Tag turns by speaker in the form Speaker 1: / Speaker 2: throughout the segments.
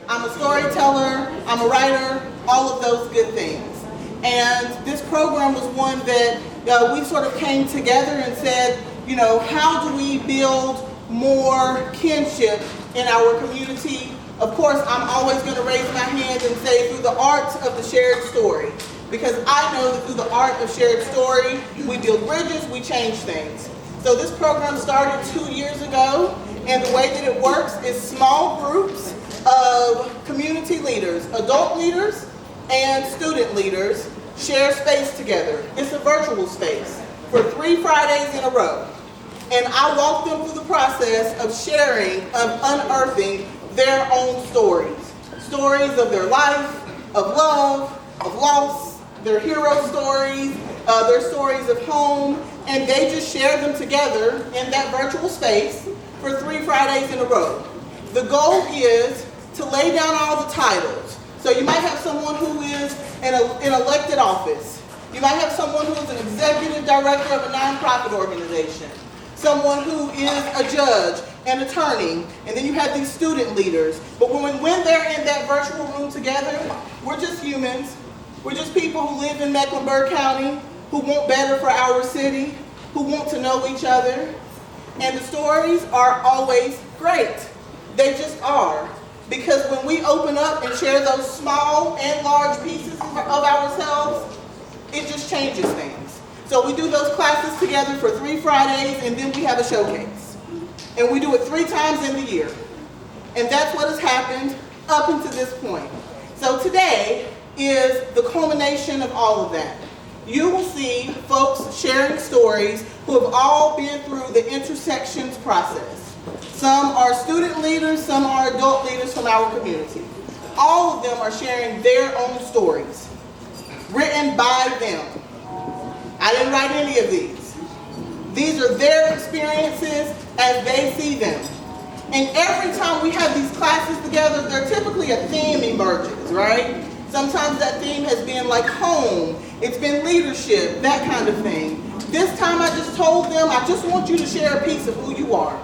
Speaker 1: I'm a storyteller, I'm a writer, all of those good things. And this program was one that we sort of came together and said, you know, how do we build more kinship in our community? Of course, I'm always going to raise my hand and say through the art of the shared story. Because I know that through the art of shared story, we build bridges, we change things. So this program started 2 years ago, and the way that it works is small groups of community leaders, adult leaders, and student leaders share space together. It's a virtual space for 3 Fridays in a row. And I walk them through the process of sharing, of unearthing their own stories. Stories of their life, of love, of loss, their hero stories, their stories of home, and they just share them together in that virtual space for 3 Fridays in a row. The goal is to lay down all the titles. So you might have someone who is in an elected office. You might have someone who is an executive director of a nonprofit organization. Someone who is a judge, an attorney, and then you have these student leaders. But when they're in that virtual room together, we're just humans. We're just people who live in Mecklenburg County, who want better for our city, who want to know each other. And the stories are always great. They just are. Because when we open up and share those small and large pieces of ourselves, it just changes things. So we do those classes together for 3 Fridays, and then we have a showcase. And we do it 3 times in the year. And that's what has happened up until this point. So today is the culmination of all of that. You will see folks sharing stories who have all been through the intersections process. Some are student leaders, some are adult leaders from our community. All of them are sharing their own stories, written by them. I didn't write any of these. These are their experiences as they see them. And every time we have these classes together, there typically a theme emerges, right? Sometimes that theme has been like home, it's been leadership, that kind of thing. This time I just told them, I just want you to share a piece of who you are.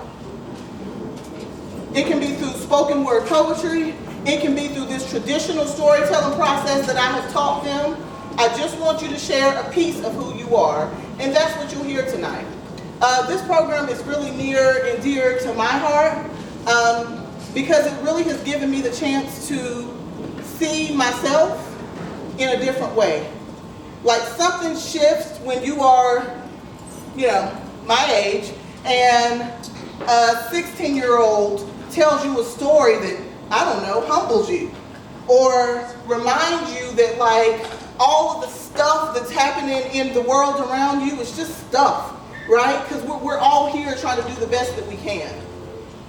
Speaker 1: It can be through spoken word poetry, it can be through this traditional storytelling process that I have taught them. I just want you to share a piece of who you are, and that's what you'll hear tonight. This program is really near and dear to my heart because it really has given me the chance to see myself in a different way. Like something shifts when you are, you know, my age, and a 16-year-old tells you a story that, I don't know, humbles you, or reminds you that like all of the stuff that's happening in the world around you is just stuff, right? Because we're all here trying to do the best that we can.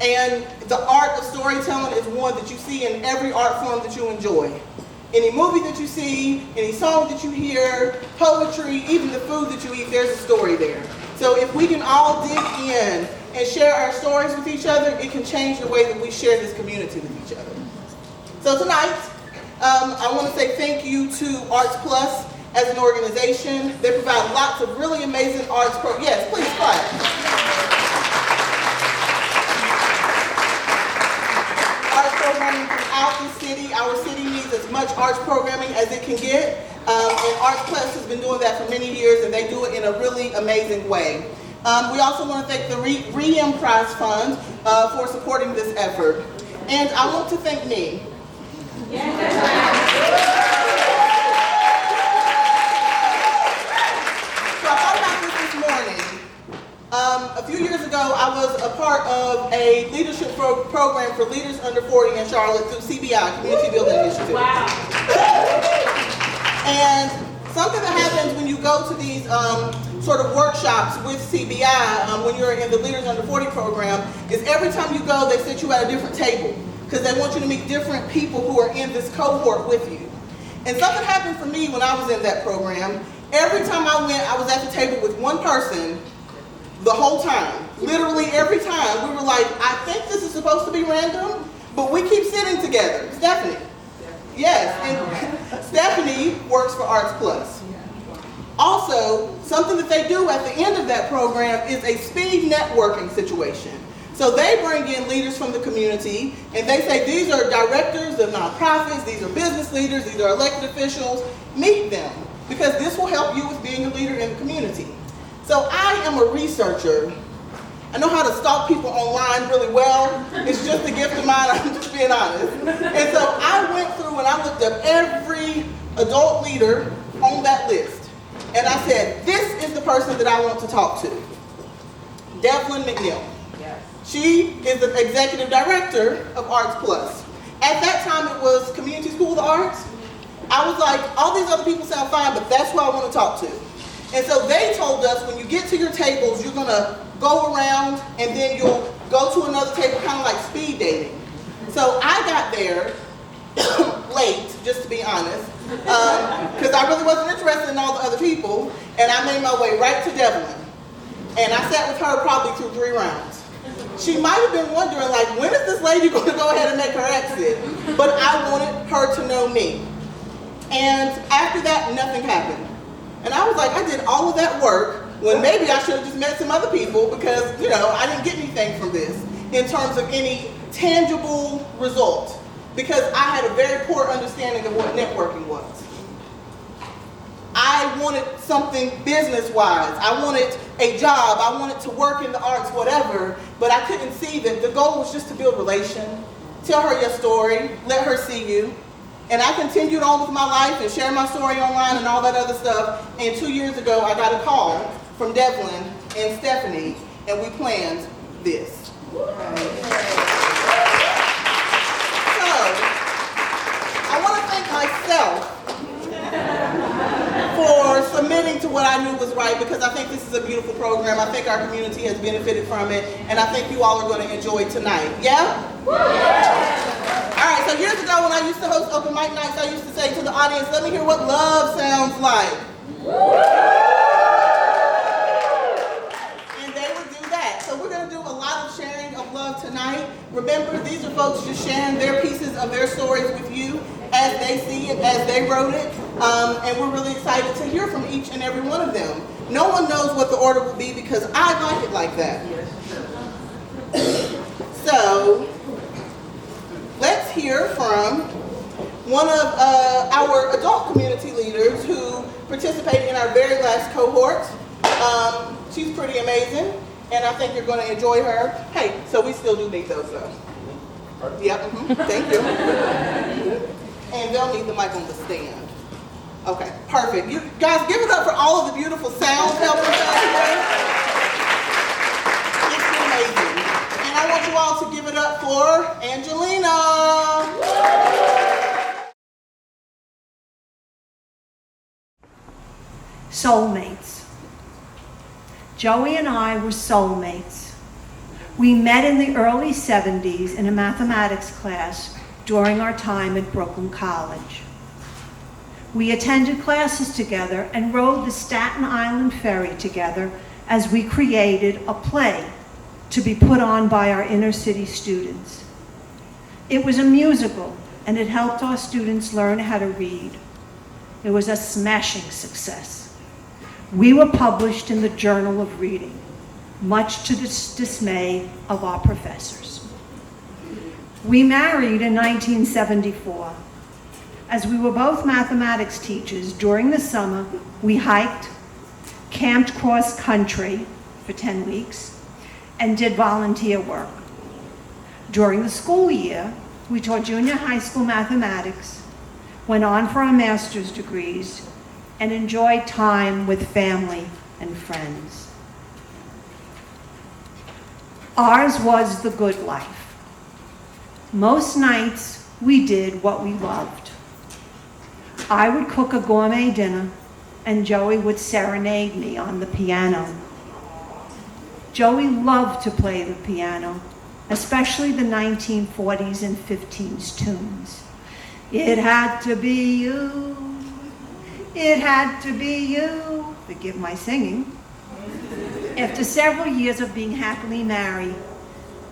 Speaker 1: And the art of storytelling is one that you see in every art form that you enjoy. Any movie that you see, any song that you hear, poetry, even the food that you eat, there's a story there. So if we can all dig in and share our stories with each other, it can change the way that we share this community with each other. So tonight, I want to say thank you to Arts Plus as an organization. They provide lots of really amazing arts programs. Yes, please clap. Programming throughout the city. Our city needs as much arts programming as it can get, and Arts Plus has been doing that for many years, and they do it in a really amazing way. We also want to thank the Reemprise Fund for supporting this effort, and I want to thank me. So I thought about this morning. A few years ago, I was a part of a leadership program for leaders under 40 in Charlotte through CBI, Community Building Initiative. Wow. And something that happens when you go to these sort of workshops with CBI, when you're in the Leaders Under 40 program, is every time you go, they sit you at a different table because they want you to meet different people who are in this cohort with you. And something happened for me when I was in that program. Every time I went, I was at the table with one person the whole time. Literally every time. We were like, I think this is supposed to be random, but we keep sitting together. Stephanie. Yes, and Stephanie works for Arts Plus. Also, something that they do at the end of that program is a speed networking situation. So they bring in leaders from the community, and they say these are directors of nonprofits, these are business leaders, these are elected officials. Meet them, because this will help you with being a leader in the community. So I am a researcher. I know how to stalk people online really well. It's just a gift of mine, I'm just being honest. And so I went through and I looked up every adult leader on that list. And I said, this is the person that I want to talk to. Devlin McNeil. Yes. She is the executive director of Arts Plus. At that time it was Community School of the Arts. I was like, all these other people sound fine, but that's who I want to talk to. And so they told us, when you get to your tables, you're going to go around and then you'll go to another table, kind of like speed dating. So I got there late, just to be honest, because I really wasn't interested in all the other people, and I made my way right to Devlin. And I sat with her probably through 3 rounds. She might have been wondering, like, when is this lady going to go ahead and make her exit? But I wanted her to know me. And after that, nothing happened. And I was like, I did all of that work when maybe I should have just met some other people, because, you know, I didn't get anything from this in terms of any tangible result, because I had a very poor understanding of what networking was. I wanted something business-wise. I wanted a job. I wanted to work in the arts, whatever, but I couldn't see that the goal was just to build relation, tell her your story, let her see you. And I continued on with my life and shared my story online and all that other stuff. And 2 years ago, I got a call from Devlin and Stephanie, and we planned this. So, I want to thank myself for submitting to what I knew was right, because I think this is a beautiful program. I think our community has benefited from it, and I think you all are going to enjoy tonight. Yeah? All right, so years ago when I used to host open mic nights, I used to say to the audience, let me hear what love sounds like. And they would do that. So we're going to do a lot of sharing of love tonight. Remember, these are folks just sharing their pieces of their stories with you as they see it, as they wrote it. And we're really excited to hear from each and every one of them. No one knows what the order will be, because I like it like that. So, let's hear from one of our adult community leaders who participated in our very last cohort. She's pretty amazing, and I think you're going to enjoy her. Hey, so we still do need those though. Yep, thank you. And they'll need the mic on the stand. Okay, perfect. You guys, give it up for all of the beautiful sound helpers out here. It's amazing. And I want you all to give it up for Angelina.
Speaker 2: Soulmates. Joey and I were soulmates. We met in the early 70s in a mathematics class during our time at Brooklyn College. We attended classes together and rode the Staten Island ferry together as we created a play to be put on by our inner city students. It was a musical, and it helped our students learn how to read. It was a smashing success. We were published in the Journal of Reading, much to the dismay of our professors. We married in 1974. As we were both mathematics teachers, during the summer, we hiked, camped cross country for 10 weeks, and did volunteer work. During the school year, we taught junior high school mathematics, went on for our master's degrees, and enjoyed time with family and friends. Ours was the good life. Most nights, we did what we loved. I would cook a gourmet dinner, and Joey would serenade me on the piano. Joey loved to play the piano, especially the 1940s and 50s tunes. It had to be you, it had to be you. Forgive my singing. After several years of being happily married,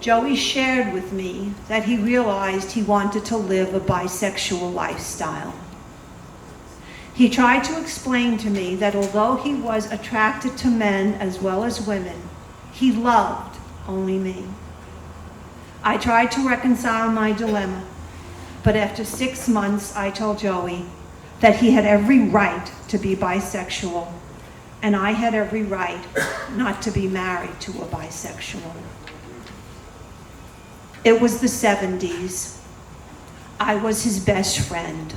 Speaker 2: Joey shared with me that he realized he wanted to live a bisexual lifestyle. He tried to explain to me that although he was attracted to men as well as women, he loved only me. I tried to reconcile my dilemma, but after 6 months, I told Joey that he had every right to be bisexual, and I had every right not to be married to a bisexual. It was the 70s. I was his best friend.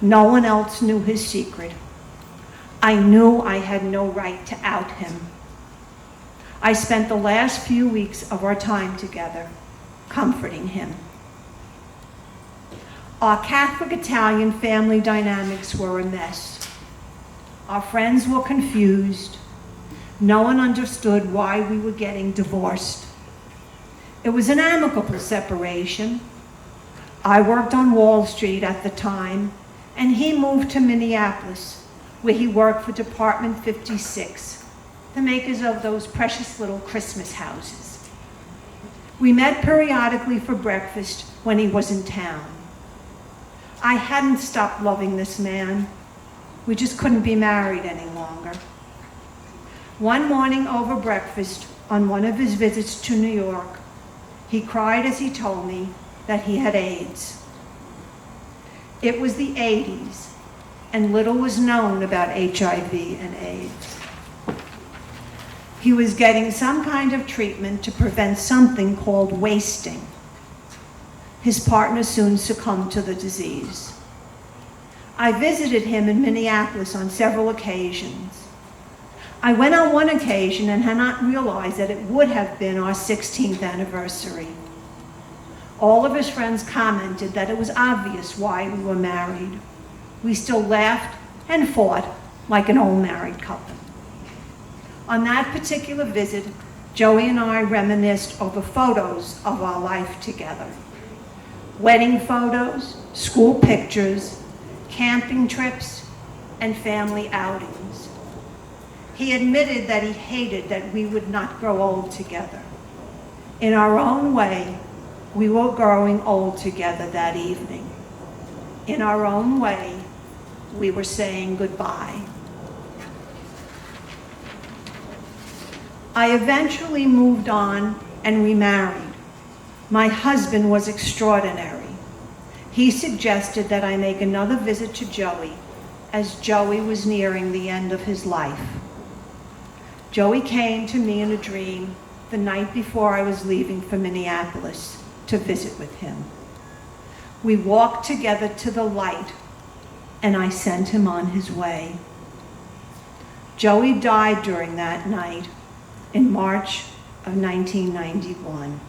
Speaker 2: No one else knew his secret. I knew I had no right to out him. I spent the last few weeks of our time together comforting him. Our Catholic Italian family dynamics were a mess. Our friends were confused. No one understood why we were getting divorced. It was an amicable separation. I worked on Wall Street at the time, and he moved to Minneapolis, where he worked for Department 56, the makers of those precious little Christmas houses. We met periodically for breakfast when he was in town. I hadn't stopped loving this man. We just couldn't be married any longer. One morning over breakfast, on one of his visits to New York, he cried as he told me that he had AIDS. It was the 80s, and little was known about HIV and AIDS. He was getting some kind of treatment to prevent something called wasting. His partner soon succumbed to the disease. I visited him in Minneapolis on several occasions. I went on one occasion and had not realized that it would have been our 16th anniversary. All of his friends commented that it was obvious why we were married. We still laughed and fought like an old married couple. On that particular visit, Joey and I reminisced over photos of our life together. Wedding photos, school pictures, camping trips, and family outings. He admitted that he hated that we would not grow old together. In our own way, we were growing old together that evening. In our own way, we were saying goodbye. I eventually moved on and remarried. My husband was extraordinary. He suggested that I make another visit to Joey, as Joey was nearing the end of his life. Joey came to me in a dream the night before I was leaving for Minneapolis to visit with him. We walked together to the light, and I sent him on his way. Joey died during that night in March of 1991.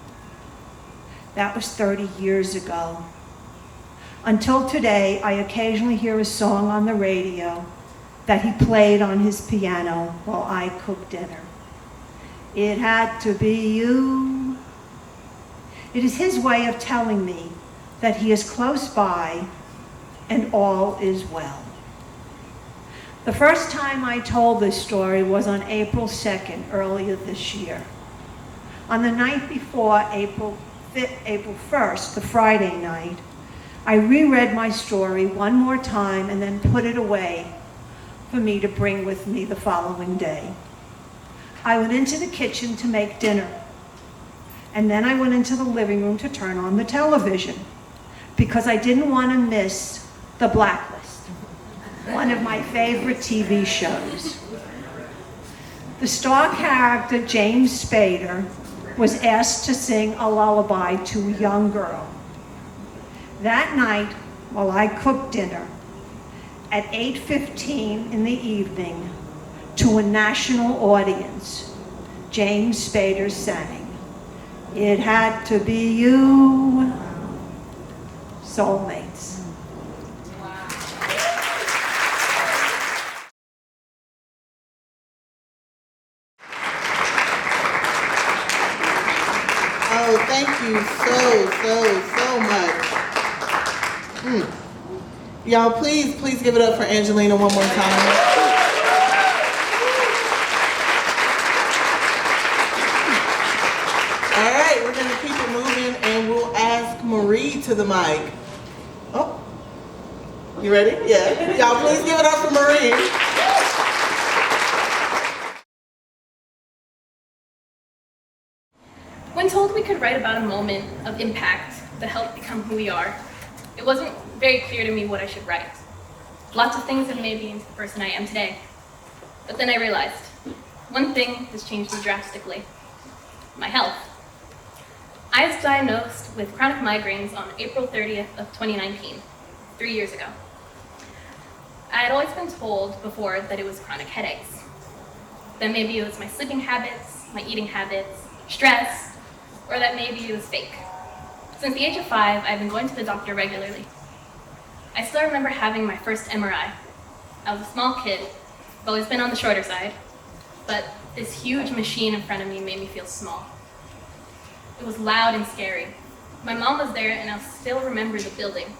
Speaker 2: That was 30 years ago. Until today, I occasionally hear a song on the radio that he played on his piano while I cooked dinner. It had to be you. It is his way of telling me that he is close by and all is well. The first time I told this story was on April 2nd, earlier this year. On the night before April 1st, the Friday night, I reread my story one more time and then put it away for me to bring with me the following day. I went into the kitchen to make dinner, and then I went into the living room to turn on the television because I didn't want to miss The Blacklist, one of my favorite TV shows. The star character, James Spader, was asked to sing a lullaby to a young girl. That night, while I cooked dinner, at 8:15 in the evening, to a national audience, James Spader sang, "It had to be you." Soulmates.
Speaker 1: Oh, thank you so much. Y'all, please give it up for Angelina one more time. All right, we're gonna keep it moving and we'll ask Marie to the mic. Oh, you ready? Yeah. Y'all, please give it up for Marie.
Speaker 3: When been told we could write about a moment of impact that helped become who we are. It wasn't very clear to me what I should write. Lots of things have made me into the person I am today. But then I realized, one thing has changed me drastically: my health. I was diagnosed with chronic migraines on April 30th of 2019, 3 years ago. I had always been told before that it was chronic headaches. That maybe it was my sleeping habits, my eating habits, stress, or that maybe it was fake. Since the age of 5, I've been going to the doctor regularly. I still remember having my first MRI. I was a small kid, I've always been on the shorter side, but this huge machine in front of me made me feel small. It was loud and scary. My mom was there, and I still remember the building.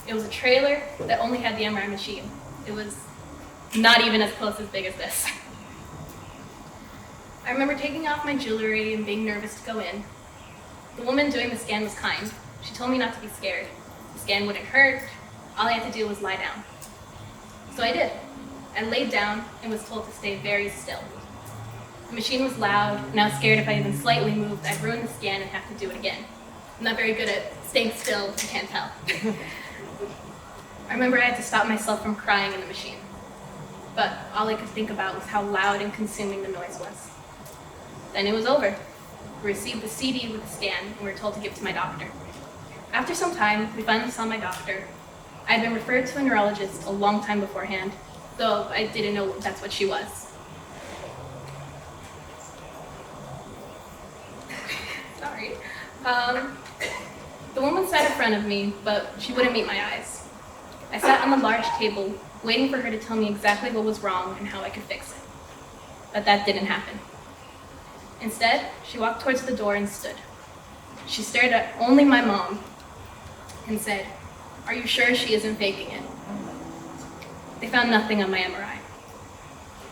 Speaker 3: It was a trailer that only had the MRI machine. It was not even as close as big as this. I remember taking off my jewelry and being nervous to go in. The woman doing the scan was kind. She told me not to be scared. The scan wouldn't hurt. All I had to do was lie down. So I did. I laid down and was told to stay very still. The machine was loud, and I was scared if I even slightly moved, I'd ruin the scan and have to do it again. I'm not very good at staying still, you can't tell. I remember I had to stop myself from crying in the machine. But all I could think about was how loud and consuming the noise was. Then it was over. We received the CD with the scan, and we were told to give it to my doctor. After some time, we finally saw my doctor. I had been referred to a neurologist a long time beforehand, though I didn't know that's what she was. Sorry. The woman sat in front of me, but she wouldn't meet my eyes. I sat on the large table, waiting for her to tell me exactly what was wrong and how I could fix it. But that didn't happen. Instead, she walked towards the door and stood. She stared at only my mom and said, "Are you sure she isn't faking it?" They found nothing on my MRI.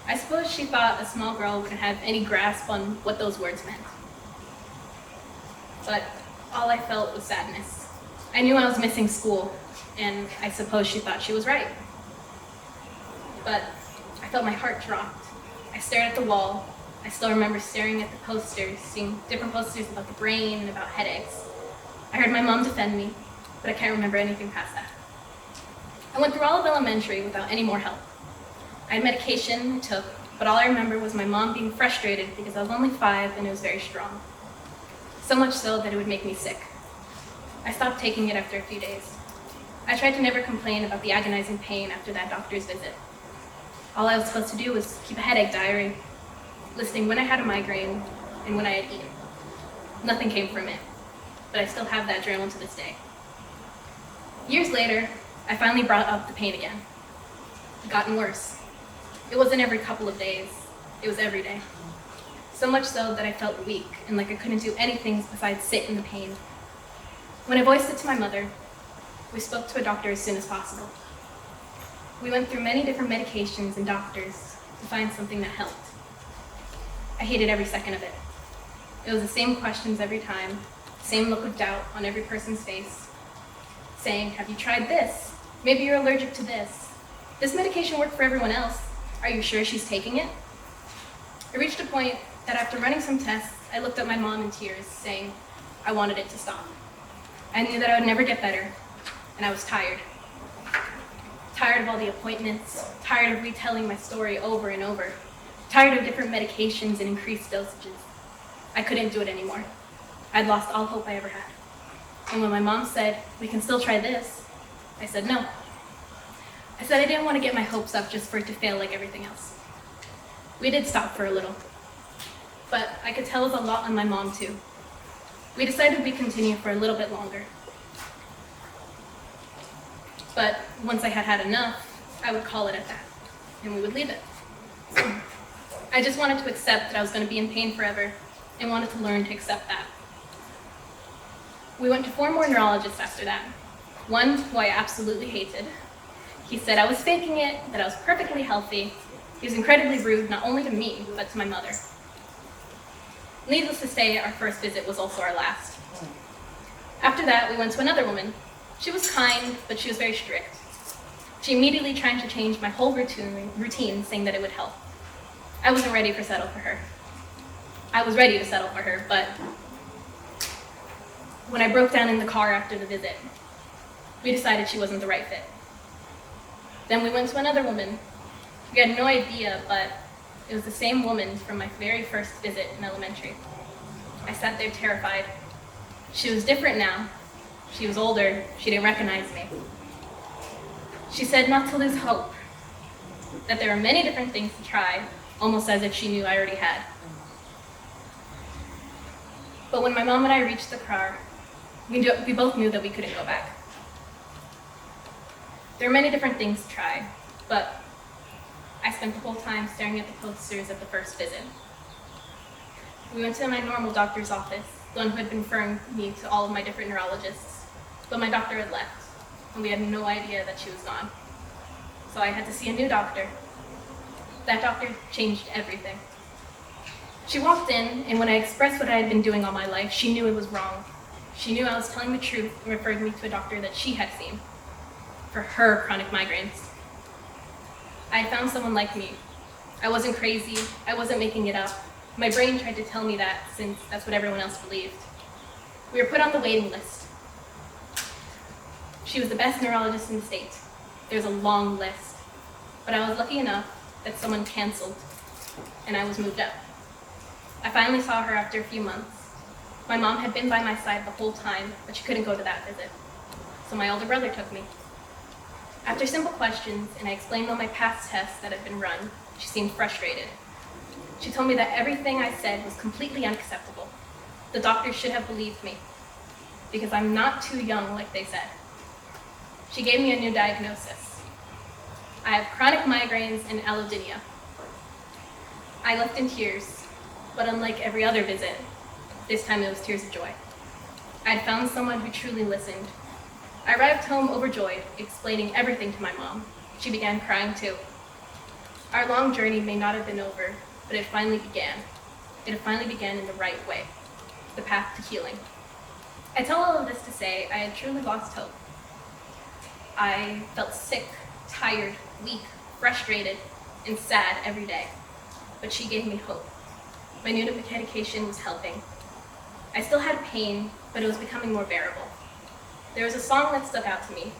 Speaker 3: I suppose she thought a small girl wouldn't have any grasp on what those words meant. But all I felt was sadness. I knew I was missing school, and I suppose she thought she was right. But I felt my heart dropped. I stared at the wall. I still remember staring at the posters, seeing different posters about the brain and about headaches. I heard my mom defend me, but I can't remember anything past that. I went through all of elementary without any more help. I had medication I took, but all I remember was my mom being frustrated because I was only 5 and it was very strong. So much so that it would make me sick. I stopped taking it after a few days. I tried to never complain about the agonizing pain after that doctor's visit. All I was supposed to do was keep a headache diary, listing when I had a migraine and when I had eaten. Nothing came from it, but I still have that journal to this day. Years later, I finally brought up the pain again. It gotten worse. It wasn't every couple of days, it was every day. So much so that I felt weak and like I couldn't do anything besides sit in the pain. When I voiced it to my mother, we spoke to a doctor as soon as possible. We went through many different medications and doctors to find something that helped. I hated every second of it. It was the same questions every time, same look of doubt on every person's face, saying, "Have you tried this? Maybe you're allergic to this. This medication worked for everyone else. Are you sure she's taking it?" I reached a point that after running some tests, I looked at my mom in tears, saying I wanted it to stop. I knew that I would never get better, and I was tired. Tired of all the appointments, tired of retelling my story over and over, tired of different medications and increased dosages. I couldn't do it anymore. I'd lost all hope I ever had. And when my mom said, "We can still try this," I said no. I said I didn't want to get my hopes up just for it to fail like everything else. We did stop for a little, but I could tell it was a lot on my mom too. We decided we'd continue for a little bit longer. But once I had had enough, I would call it at that, and we would leave it. I just wanted to accept that I was going to be in pain forever, and wanted to learn to accept that. We went to 4 more neurologists after that. One who I absolutely hated. He said I was faking it, that I was perfectly healthy. He was incredibly rude, not only to me, but to my mother. Needless to say, our first visit was also our last. After that, we went to another woman. She was kind, but she was very strict. She immediately tried to change my whole routine, saying that it would help. I wasn't ready to settle for her. I was ready to settle for her, but when I broke down in the car after the visit, we decided she wasn't the right fit. Then we went to another woman. We had no idea, but it was the same woman from my very first visit in elementary. I sat there terrified. She was different now. She was older. She didn't recognize me. She said not to lose hope, that there were many different things to try, almost as if she knew I already had. But when my mom and I reached the car, we both knew that we couldn't go back. There are many different things to try, but I spent the whole time staring at the posters at the first visit. We went to my normal doctor's office, the one who had been referring me to all of my different neurologists, but my doctor had left, and we had no idea that she was gone. So I had to see a new doctor. That doctor changed everything. She walked in, and when I expressed what I had been doing all my life, she knew it was wrong. She knew I was telling the truth and referred me to a doctor that she had seen for her chronic migraines. I had found someone like me. I wasn't crazy. I wasn't making it up. My brain tried to tell me that, since that's what everyone else believed. We were put on the waiting list. She was the best neurologist in the state. There's a long list. But I was lucky enough that someone canceled, and I was moved up. I finally saw her after a few months. My mom had been by my side the whole time, but she couldn't go to that visit. So my older brother took me. After simple questions, and I explained all my past tests that had been run, she seemed frustrated. She told me that everything I said was completely unacceptable. The doctor should have believed me, because I'm not too young like they said. She gave me a new diagnosis. I have chronic migraines and allodynia. I left in tears, but unlike every other visit, this time it was tears of joy. I had found someone who truly listened. I arrived home overjoyed, explaining everything to my mom. She began crying too. Our long journey may not have been over, but it finally began. It finally began in the right way, the path to healing. I tell all of this to say I had truly lost hope. I felt sick, tired, weak, frustrated, and sad every day, but she gave me hope. My new medication was helping. I still had pain, but it was becoming more bearable. There was a song that stuck out to me,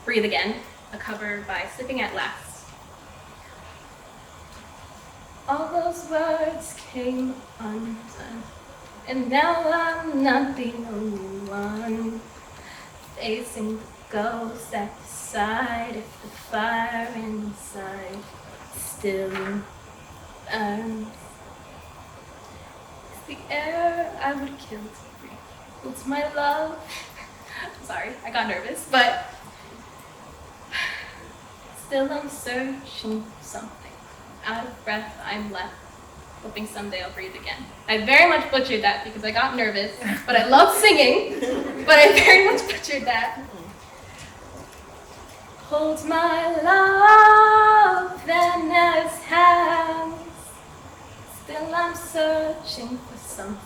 Speaker 3: Breathe Again, a cover by Sipping at Last. All those words came undone, and now I'm not the only one facing the ghost at the side if the fire inside still burns. It's the air I would kill to breathe. It's my love. Sorry, I got nervous, but still I'm searching for something. Out of breath, I'm left, hoping someday I'll breathe again. I very much butchered that because I got nervous, but I love singing, but I very much butchered that. Hold my love in his hands, still I'm searching for something.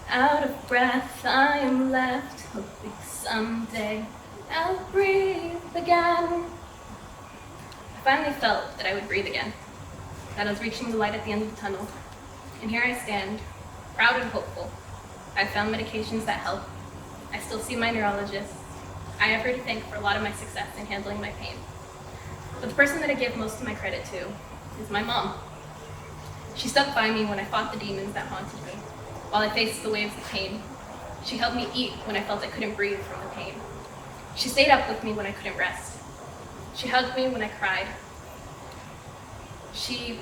Speaker 3: Out of breath, I am left, hoping someday I'll breathe again. I finally felt that I would breathe again, that I was reaching the light at the end of the tunnel. And here I stand, proud and hopeful. I've found medications that help. I still see my neurologist. I have her to thank for a lot of my success in handling my pain. But the person that I give most of my credit to is my mom. She stuck by me when I fought the demons that haunted me, while I faced the waves of pain. She helped me eat when I felt I couldn't breathe from the pain. She stayed up with me when I couldn't rest. She hugged me when I cried. She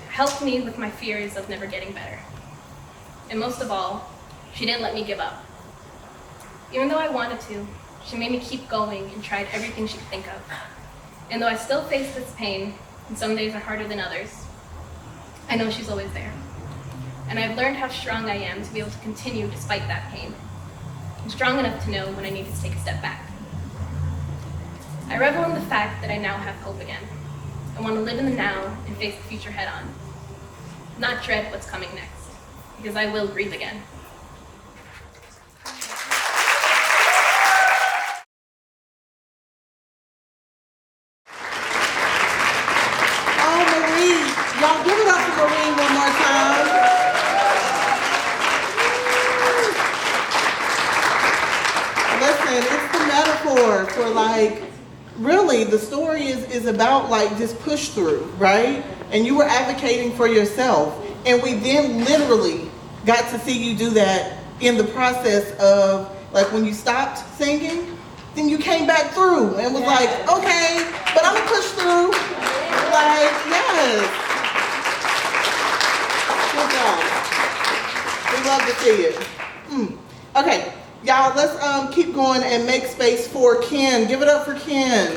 Speaker 3: helped me with my fears of never getting better. And most of all, she didn't let me give up. Even though I wanted to, she made me keep going and tried everything she could think of. And though I still face this pain, and some days are harder than others, I know she's always there. And I've learned how strong I am to be able to continue despite that pain. I'm strong enough to know when I need to take a step back. I revel in the fact that I now have hope again. I want to live in the now and face the future head on. Not dread what's coming next, because I will breathe again.
Speaker 1: Oh, Marie. Y'all give it up for Marie one more time. for like, really, the story is about like just push through, right? And you were advocating for yourself. And we then literally got to see you do that in the process of, like, when you stopped singing, then you came back through and was like, okay, but I'm gonna push through. Like, yes. Good job. We love to see it. Okay, y'all, let's keep going and make space for Ken. Give it up for Ken.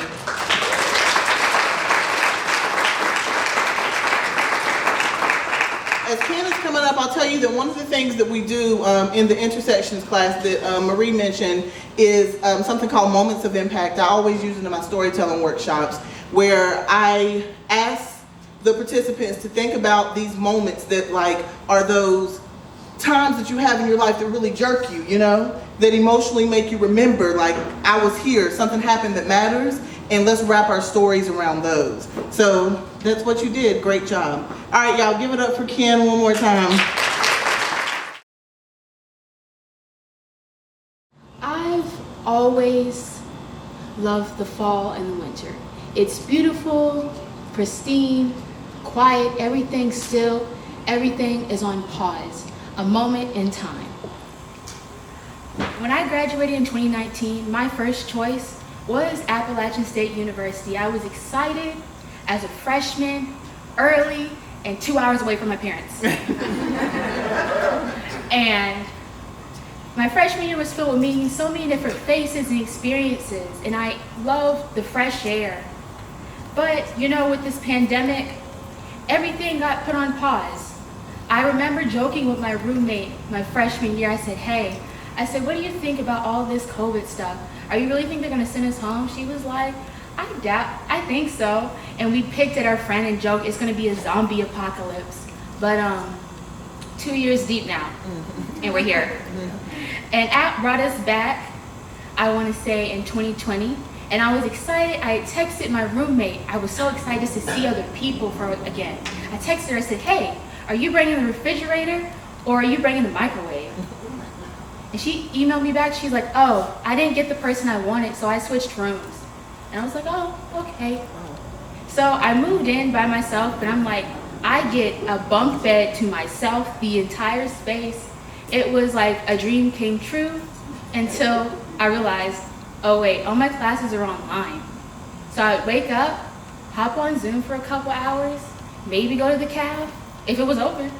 Speaker 1: As Ken is coming up, I'll tell you that one of the things that we do in the intersections class that Marie mentioned is something called moments of impact. I always use it in my storytelling workshops, where I ask the participants to think about these moments that like are those times that you have in your life that really jerk you, you know, that emotionally make you remember, like, I was here, something happened that matters, and let's wrap our stories around those. So that's what you did. Great job. All right, y'all, give it up for Ken one more time.
Speaker 4: I've always loved the fall and the winter. It's beautiful, pristine, quiet, everything's still, everything is on pause, a moment in time. When I graduated in 2019, my first choice was Appalachian State University. I was excited as a freshman, early, and 2 hours away from my parents. And my freshman year was filled with meeting so many different faces and experiences, and I loved the fresh air. But, you know, with this pandemic, everything got put on pause. I remember joking with my roommate my freshman year. I said, what do you think about all this COVID stuff? Are you really think they're gonna send us home? She was like, I think so. And we picked at our friend and joked, it's gonna be a zombie apocalypse. But 2 years deep now, and we're here. And app brought us back, I wanna say in 2020, and I was excited. I texted my roommate. I was so excited to see other people again. I texted her, I said, hey, are you bringing the refrigerator or are you bringing the microwave? And she emailed me back. She's like, oh, I didn't get the person I wanted, so I switched rooms. And I was like, oh, okay. So I moved in by myself, but I'm like, I get a bunk bed to myself, the entire space. It was like a dream came true until I realized, oh wait, all my classes are online. So I would wake up, hop on Zoom for a couple hours, maybe go to the caf if it was open.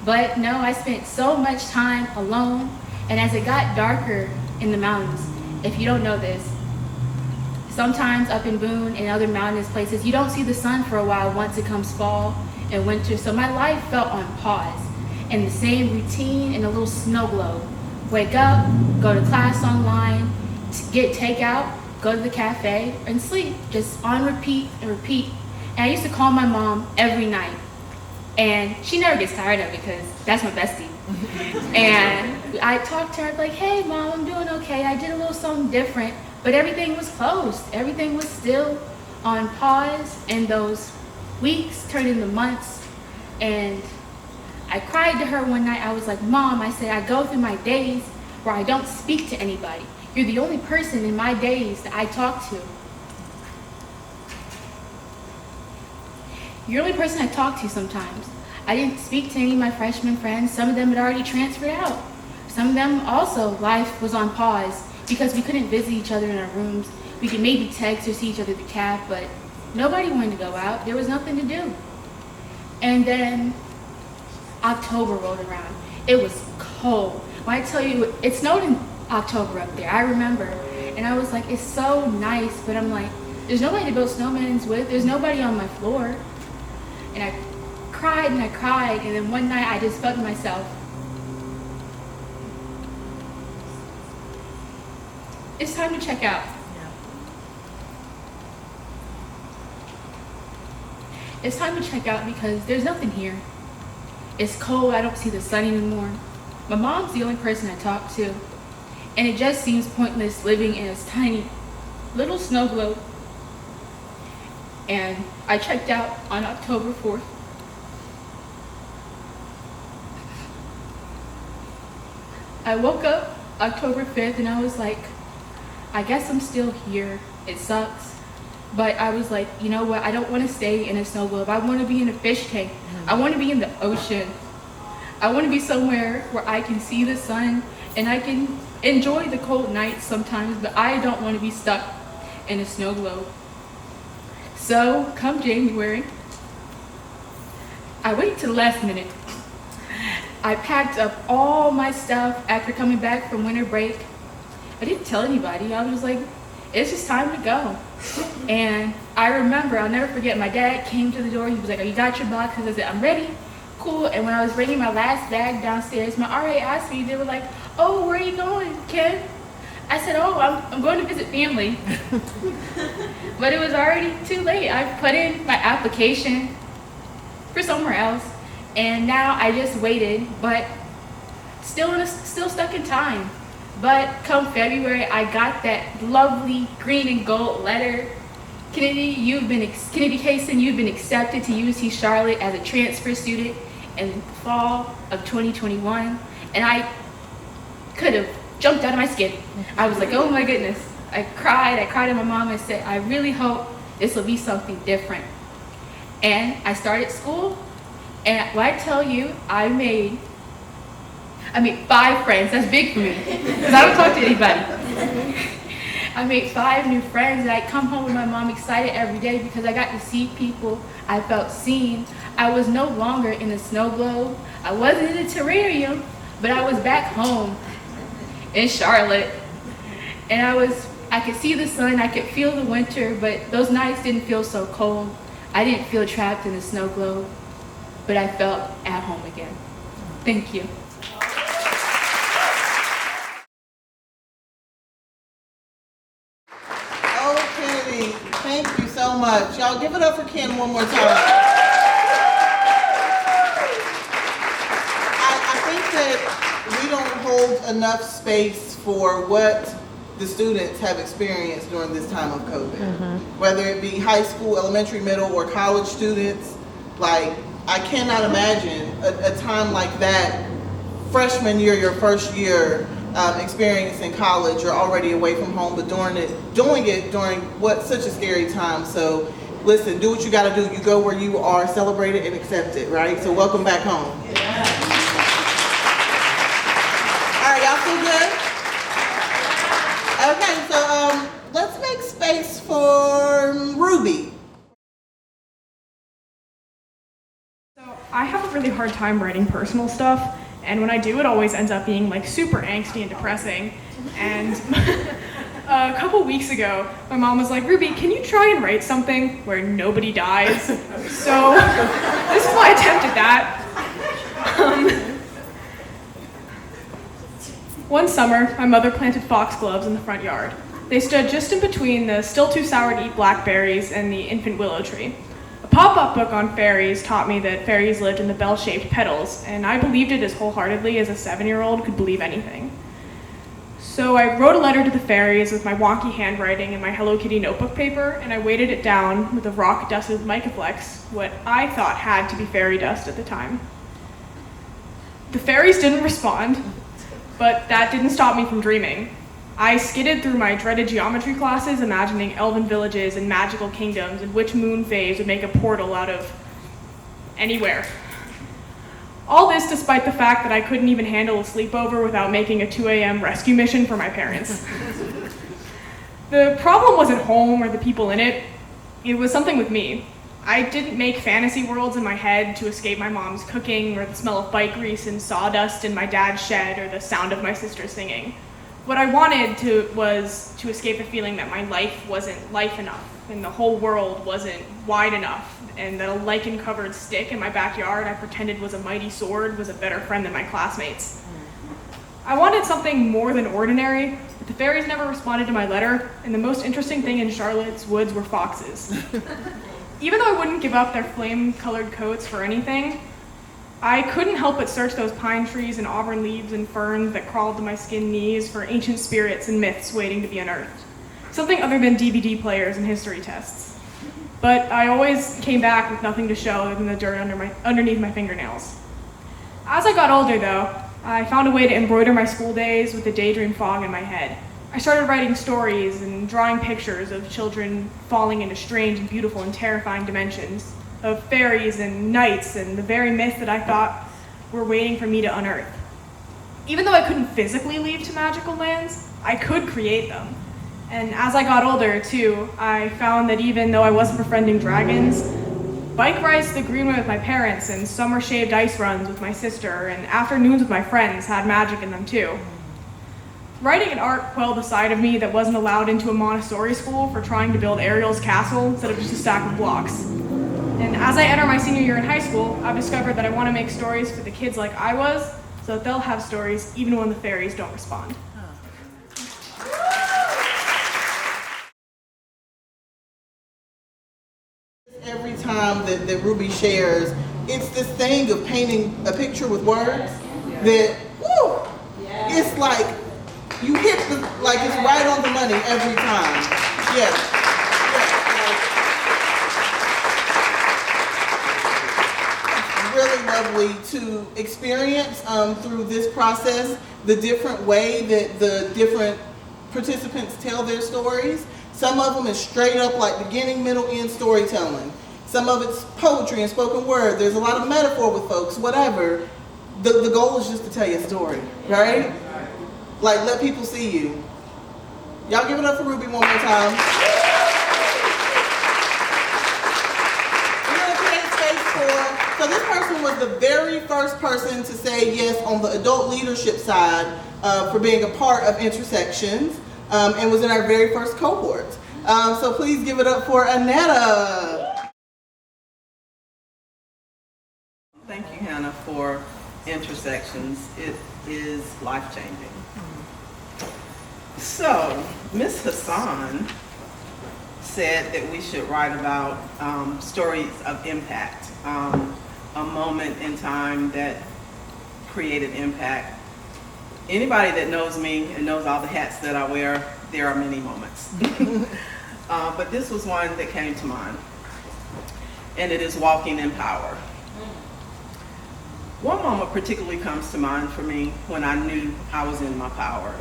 Speaker 4: But no, I spent so much time alone. And as it got darker in the mountains, if you don't know this, sometimes up in Boone and other mountainous places, you don't see the sun for a while once it comes fall and winter. So my life felt on pause in the same routine in a little snow globe. Wake up, go to class online, get takeout, go to the cafe, and sleep, just on repeat and repeat. And I used to call my mom every night. And she never gets tired of it because that's my bestie. And I talked to her like, hey mom, I'm doing okay. I did a little something different, but everything was closed. Everything was still on pause, and those weeks turned into months. And I cried to her one night. I was like, mom, I said, I go through my days where I don't speak to anybody. You're the only person in my days that I talk to. You're the only person I talk to sometimes. I didn't speak to any of my freshman friends. Some of them had already transferred out. Some of them also, life was on pause because we couldn't visit each other in our rooms. We could maybe text or see each other at the caf, but nobody wanted to go out. There was nothing to do. And then October rolled around. It was cold. When I tell you, it snowed in October up there, I remember. And I was like, it's so nice, but I'm like, there's nobody to build snowmans with. There's nobody on my floor. And I cried, and then one night I just felt to myself, it's time to check out. It's time to check out because there's nothing here. It's cold, I don't see the sun anymore. My mom's the only person I talk to, and it just seems pointless living in this tiny little snow globe. And I checked out on October 4th. I woke up October 5th and I was like, I guess I'm still here. It sucks. But I was like, you know what? I don't want to stay in a snow globe. I want to be in a fish tank. I want to be in the ocean. I want to be somewhere where I can see the sun and I can enjoy the cold nights sometimes, but I don't want to be stuck in a snow globe. So come January, I wait to the last minute. I packed up all my stuff after coming back from winter break. I didn't tell anybody. I was just like, it's just time to go. And I remember, I'll never forget, my dad came to the door. He was like, oh, you got your boxes? I said, I'm ready. Cool. And when I was bringing my last bag downstairs, my RA asked me, they were like, oh, where are you going, Ken? I said, oh, I'm going to visit family. But it was already too late. I put in my application for somewhere else. And now I just waited, but still stuck in time. But come February, I got that lovely green and gold letter. Kennedy Hasan, you've been accepted to UC Charlotte as a transfer student in the fall of 2021. And I could have jumped out of my skin. I was like, oh my goodness. I cried to my mom and said, I really hope this will be something different. And I started school, and when I tell you, I made 5 friends. That's big for me, because I don't talk to anybody. I made 5 new friends, and I come home with my mom excited every day because I got to see people. I felt seen. I was no longer in a snow globe. I wasn't in a terrarium, but I was back home in Charlotte. And I could see the sun, I could feel the winter, but those nights didn't feel so cold. I didn't feel trapped in a snow globe, but I felt at home again. Thank you.
Speaker 1: Oh, Kennedy, thank you so much. Y'all give it up for Ken one more time. I think that we don't hold enough space for what the students have experienced during this time of COVID. Whether it be high school, elementary, middle, or college students. Like, I cannot imagine a time like that, freshman year, your first year experience in college. You're already away from home, but doing it during what's such a scary time. So listen, do what you gotta do. You go where you are celebrated and accepted, right? So welcome back home. All right, y'all feel good? Okay, so let's make space for Ruby.
Speaker 5: So I have a really hard time writing personal stuff, and when I do, it always ends up being like super angsty and depressing. And a couple weeks ago, my mom was like, Ruby, can you try and write something where nobody dies? So this is my attempt at that. One summer, my mother planted foxgloves in the front yard. They stood just in between the still too sour to eat blackberries and the infant willow tree. A pop-up book on fairies taught me that fairies lived in the bell-shaped petals, and I believed it as wholeheartedly as a 7-year-old could believe anything. So I wrote a letter to the fairies with my wonky handwriting and my Hello Kitty notebook paper, and I weighted it down with a rock-dusted Micaflex, what I thought had to be fairy dust at the time. The fairies didn't respond, but that didn't stop me from dreaming. I skidded through my dreaded geometry classes, imagining elven villages and magical kingdoms and which moon phase would make a portal out of anywhere. All this despite the fact that I couldn't even handle a sleepover without making a 2 a.m. rescue mission for my parents. The problem wasn't home or the people in it. It was something with me. I didn't make fantasy worlds in my head to escape my mom's cooking or the smell of bike grease and sawdust in my dad's shed or the sound of my sister singing. What I wanted was to escape the feeling that my life wasn't life enough and the whole world wasn't wide enough, and that a lichen-covered stick in my backyard I pretended was a mighty sword was a better friend than my classmates. I wanted something more than ordinary, but the fairies never responded to my letter, and the most interesting thing in Charlotte's woods were foxes. Even though I wouldn't give up their flame-colored coats for anything, I couldn't help but search those pine trees and auburn leaves and ferns that crawled to my skin knees for ancient spirits and myths waiting to be unearthed. Something other than DVD players and history tests. But I always came back with nothing to show other than the dirt underneath my fingernails. As I got older, though, I found a way to embroider my school days with the daydream fog in my head. I started writing stories and drawing pictures of children falling into strange and beautiful and terrifying dimensions, of fairies and knights and the very myths that I thought were waiting for me to unearth. Even though I couldn't physically leave to magical lands, I could create them. And as I got older, too, I found that even though I wasn't befriending dragons, bike rides to the greenway with my parents and summer shaved ice runs with my sister and afternoons with my friends had magic in them, too. Writing and art quelled the side of me that wasn't allowed into a Montessori school for trying to build Ariel's castle instead of just a stack of blocks. And as I enter my senior year in high school, I've discovered that I want to make stories for the kids like I was, so that they'll have stories even when the fairies don't respond.
Speaker 1: Every time that Ruby shares, it's this thing of painting a picture with words that, woo, it's like you hit the, like it's right on the money every time. Yes. Really lovely to experience through this process the different way that the different participants tell their stories. Some of them is straight up like beginning, middle, end storytelling. Some of it's poetry and spoken word. There's a lot of metaphor with folks, whatever. The goal is just to tell you a story, right? Like, let people see you. Y'all give it up for Ruby one more time. We're gonna create space for, so this person was the very first person to say yes on the adult leadership side for being a part of Intersections. And was in our very first cohort. So please give it up for Annetta.
Speaker 6: Thank you, Hannah, for Intersections. It is life-changing. So, Ms. Hasan said that we should write about stories of impact, a moment in time that created impact. Anybody that knows me and knows all the hats that I wear, there are many moments. But this was one that came to mind, and it is walking in power. One moment particularly comes to mind for me when I knew I was in my power.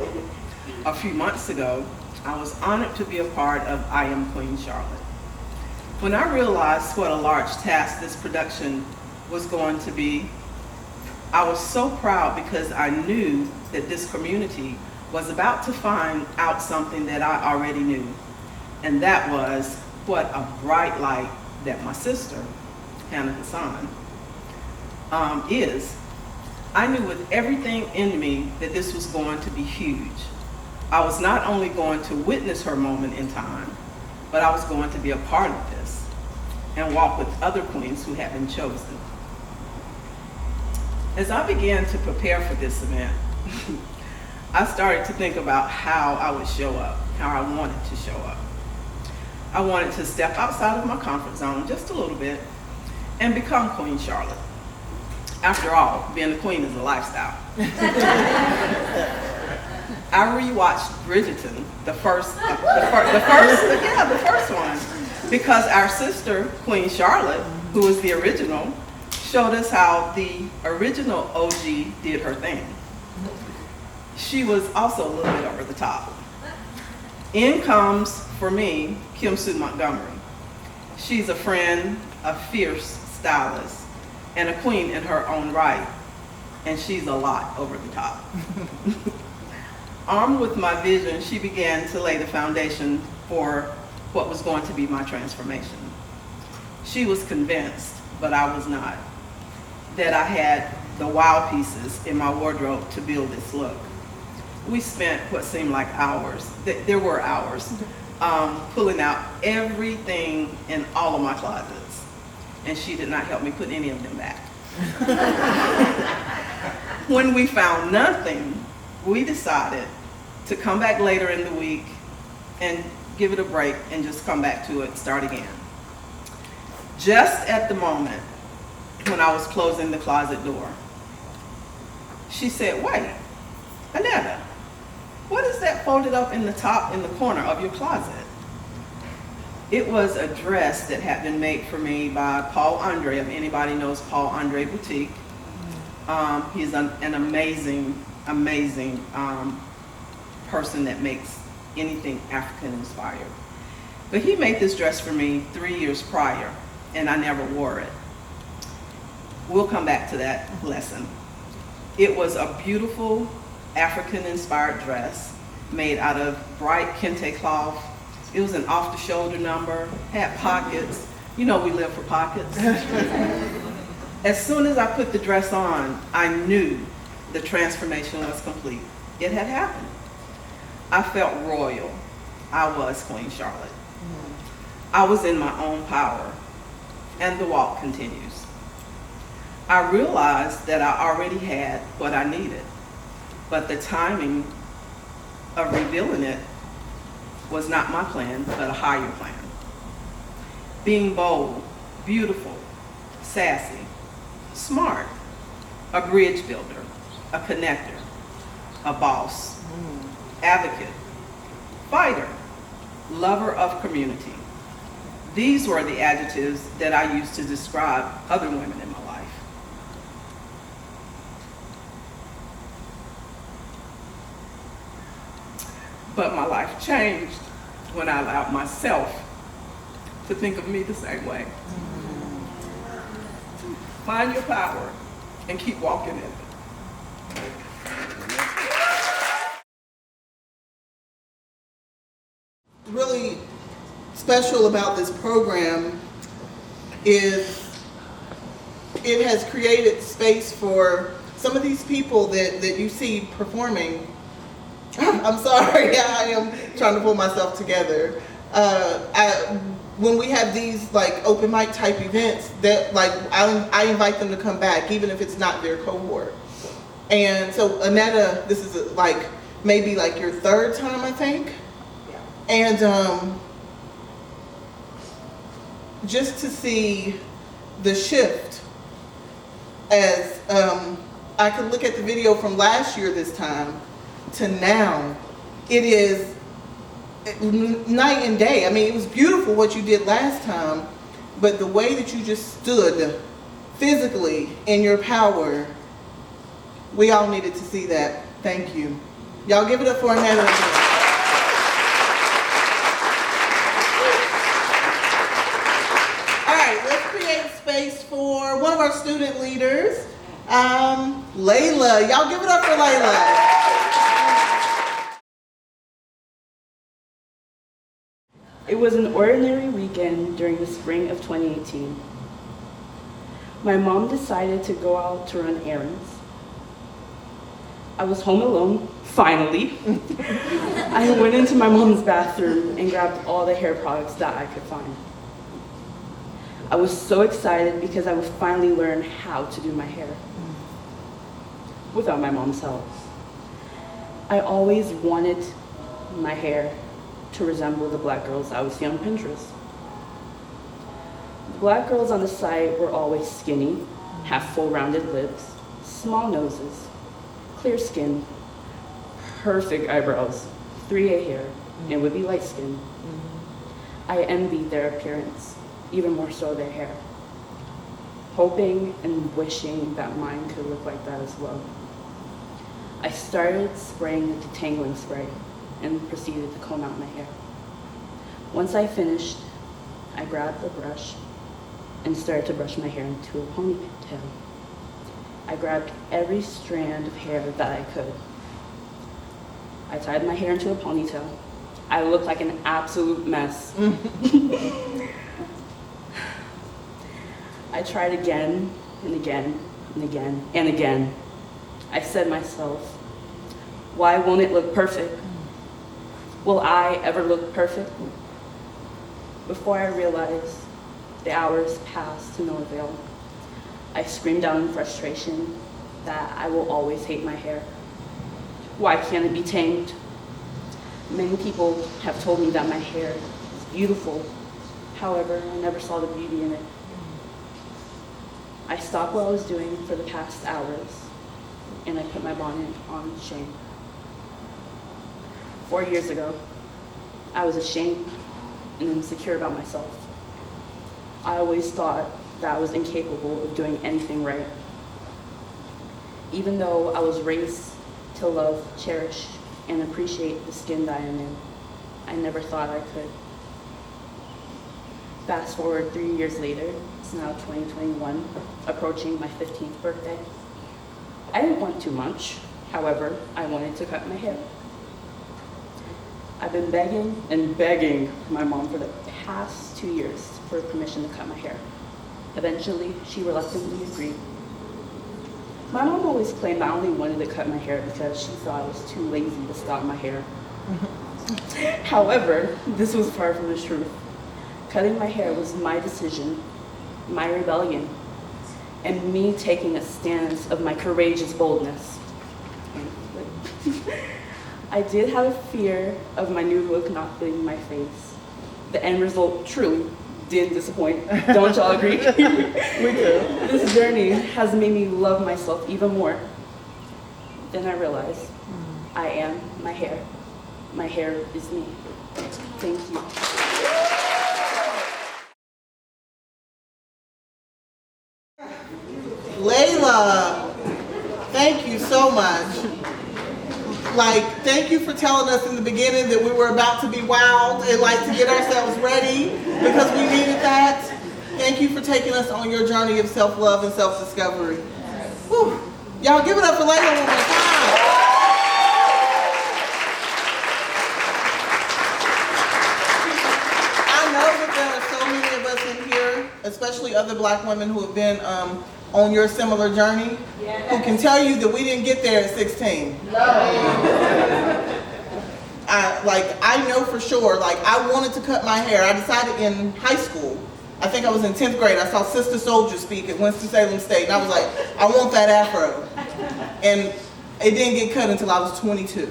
Speaker 6: A few months ago, I was honored to be a part of I Am Queen Charlotte. When I realized what a large task this production was going to be, I was so proud because I knew that this community was about to find out something that I already knew. And that was what a bright light that my sister, Hannah Hasan, is. I knew with everything in me that this was going to be huge. I was not only going to witness her moment in time, but I was going to be a part of this and walk with other queens who had been chosen. As I began to prepare for this event, I started to think about how I would show up, how I wanted to show up. I wanted to step outside of my comfort zone just a little bit and become Queen Charlotte. After all, being a queen is a lifestyle. I rewatched Bridgerton, the first one, because our sister, Queen Charlotte, who was the original, showed us how the original OG did her thing. She was also a little bit over the top. In comes, for me, Kim Sue Montgomery. She's a friend, a fierce stylist, and a queen in her own right, and she's a lot over the top. Armed with my vision, she began to lay the foundation for what was going to be my transformation. She was convinced, but I was not, that I had the wow pieces in my wardrobe to build this look. We spent what seemed like hours, there were hours, pulling out everything in all of my closets, and she did not help me put any of them back. When we found nothing, we decided to come back later in the week and give it a break and just come back to it, start again. Just at the moment when I was closing the closet door, she said, "Wait, Annetta, what is that folded up in the top in the corner of your closet?" It was a dress that had been made for me by Paul Andre, if anybody knows Paul Andre Boutique. He's an amazing person that makes anything African inspired. But he made this dress for me 3 years prior, and I never wore it. We'll come back to that lesson. It was a beautiful African inspired dress made out of bright kente cloth. It was an off the shoulder number, had pockets. You know we live for pockets. As soon as I put the dress on, I knew the transformation was complete. It had happened. I felt royal. I was Queen Charlotte. I was in my own power, and the walk continues. I realized that I already had what I needed, but the timing of revealing it was not my plan, but a higher plan. Being bold, beautiful, sassy, smart, a bridge builder, a connector, a boss, advocate, fighter, lover of community. These were the adjectives that I used to describe other women in my life. But my life changed when I allowed myself to think of me the same way. Find your power and keep walking in it.
Speaker 1: Really special about this program is it has created space for some of these people that you see performing. I'm sorry, I am trying to pull myself together. When we have these like open mic type events, that like I invite them to come back, even if it's not their cohort. And so Annetta, this is like maybe like your third time, I think. And just to see the shift as I could look at the video from last year this time to now, it is night and day. I mean, it was beautiful what you did last time, but the way that you just stood physically in your power, we all needed to see that. Thank you. Y'all give it up for Annetta again. Space for one of our student leaders, Layla. Y'all give it up for Layla.
Speaker 7: It was an ordinary weekend during the spring of 2018. My mom decided to go out to run errands. I was home alone, finally. I went into my mom's bathroom and grabbed all the hair products that I could find. I was so excited because I would finally learn how to do my hair without my mom's help. I always wanted my hair to resemble the black girls I would see on Pinterest. The black girls on the site were always skinny, have full rounded lips, small noses, clear skin, perfect eyebrows, 3A hair, and would be light skinned. I envied their appearance, even more so their hair, hoping and wishing that mine could look like that as well. I started spraying the detangling spray and proceeded to comb out my hair. Once I finished, I grabbed a brush and started to brush my hair into a ponytail. I grabbed every strand of hair that I could. I tied my hair into a ponytail. I looked like an absolute mess. I tried again and again and again and again. I said to myself, why won't it look perfect? Will I ever look perfect? Before I realized, the hours passed to no avail. I screamed out in frustration that I will always hate my hair. Why can't it be tamed? Many people have told me that my hair is beautiful. However, I never saw the beauty in it. I stopped what I was doing for the past hours, and I put my bonnet on shame. 4 years ago, I was ashamed and insecure about myself. I always thought that I was incapable of doing anything right. Even though I was raised to love, cherish, and appreciate the skin that I am in. I never thought I could. Fast forward 3 years later, it's now 2021, approaching my 15th birthday. I didn't want too much. However, I wanted to cut my hair. I've been begging and begging my mom for the past 2 years for permission to cut my hair. Eventually, she reluctantly agreed. My mom always claimed I only wanted to cut my hair because she thought I was too lazy to style my hair. However, this was far from the truth. Cutting my hair was my decision, my rebellion, and me taking a stance of my courageous boldness. I did have a fear of my new look not fitting my face. The end result truly didn't disappoint. Don't y'all agree? We do. This journey has made me love myself even more. Then I realized I am my hair. My hair is me. Thank you.
Speaker 1: Layla, thank you so much. Thank you for telling us in the beginning that we were about to be wild and to get ourselves ready because we needed that. Thank you for taking us on your journey of self-love and self-discovery. Whew. Y'all give it up for Layla one more time. I know that there are so many of us in here, especially other Black women who have been on your similar journey, who can tell you that we didn't get there at 16. I know for sure, I wanted to cut my hair. I decided in high school, I think I was in 10th grade, I saw Sister Soldier speak at Winston-Salem State, and I was like, I want that afro. And it didn't get cut until I was 22,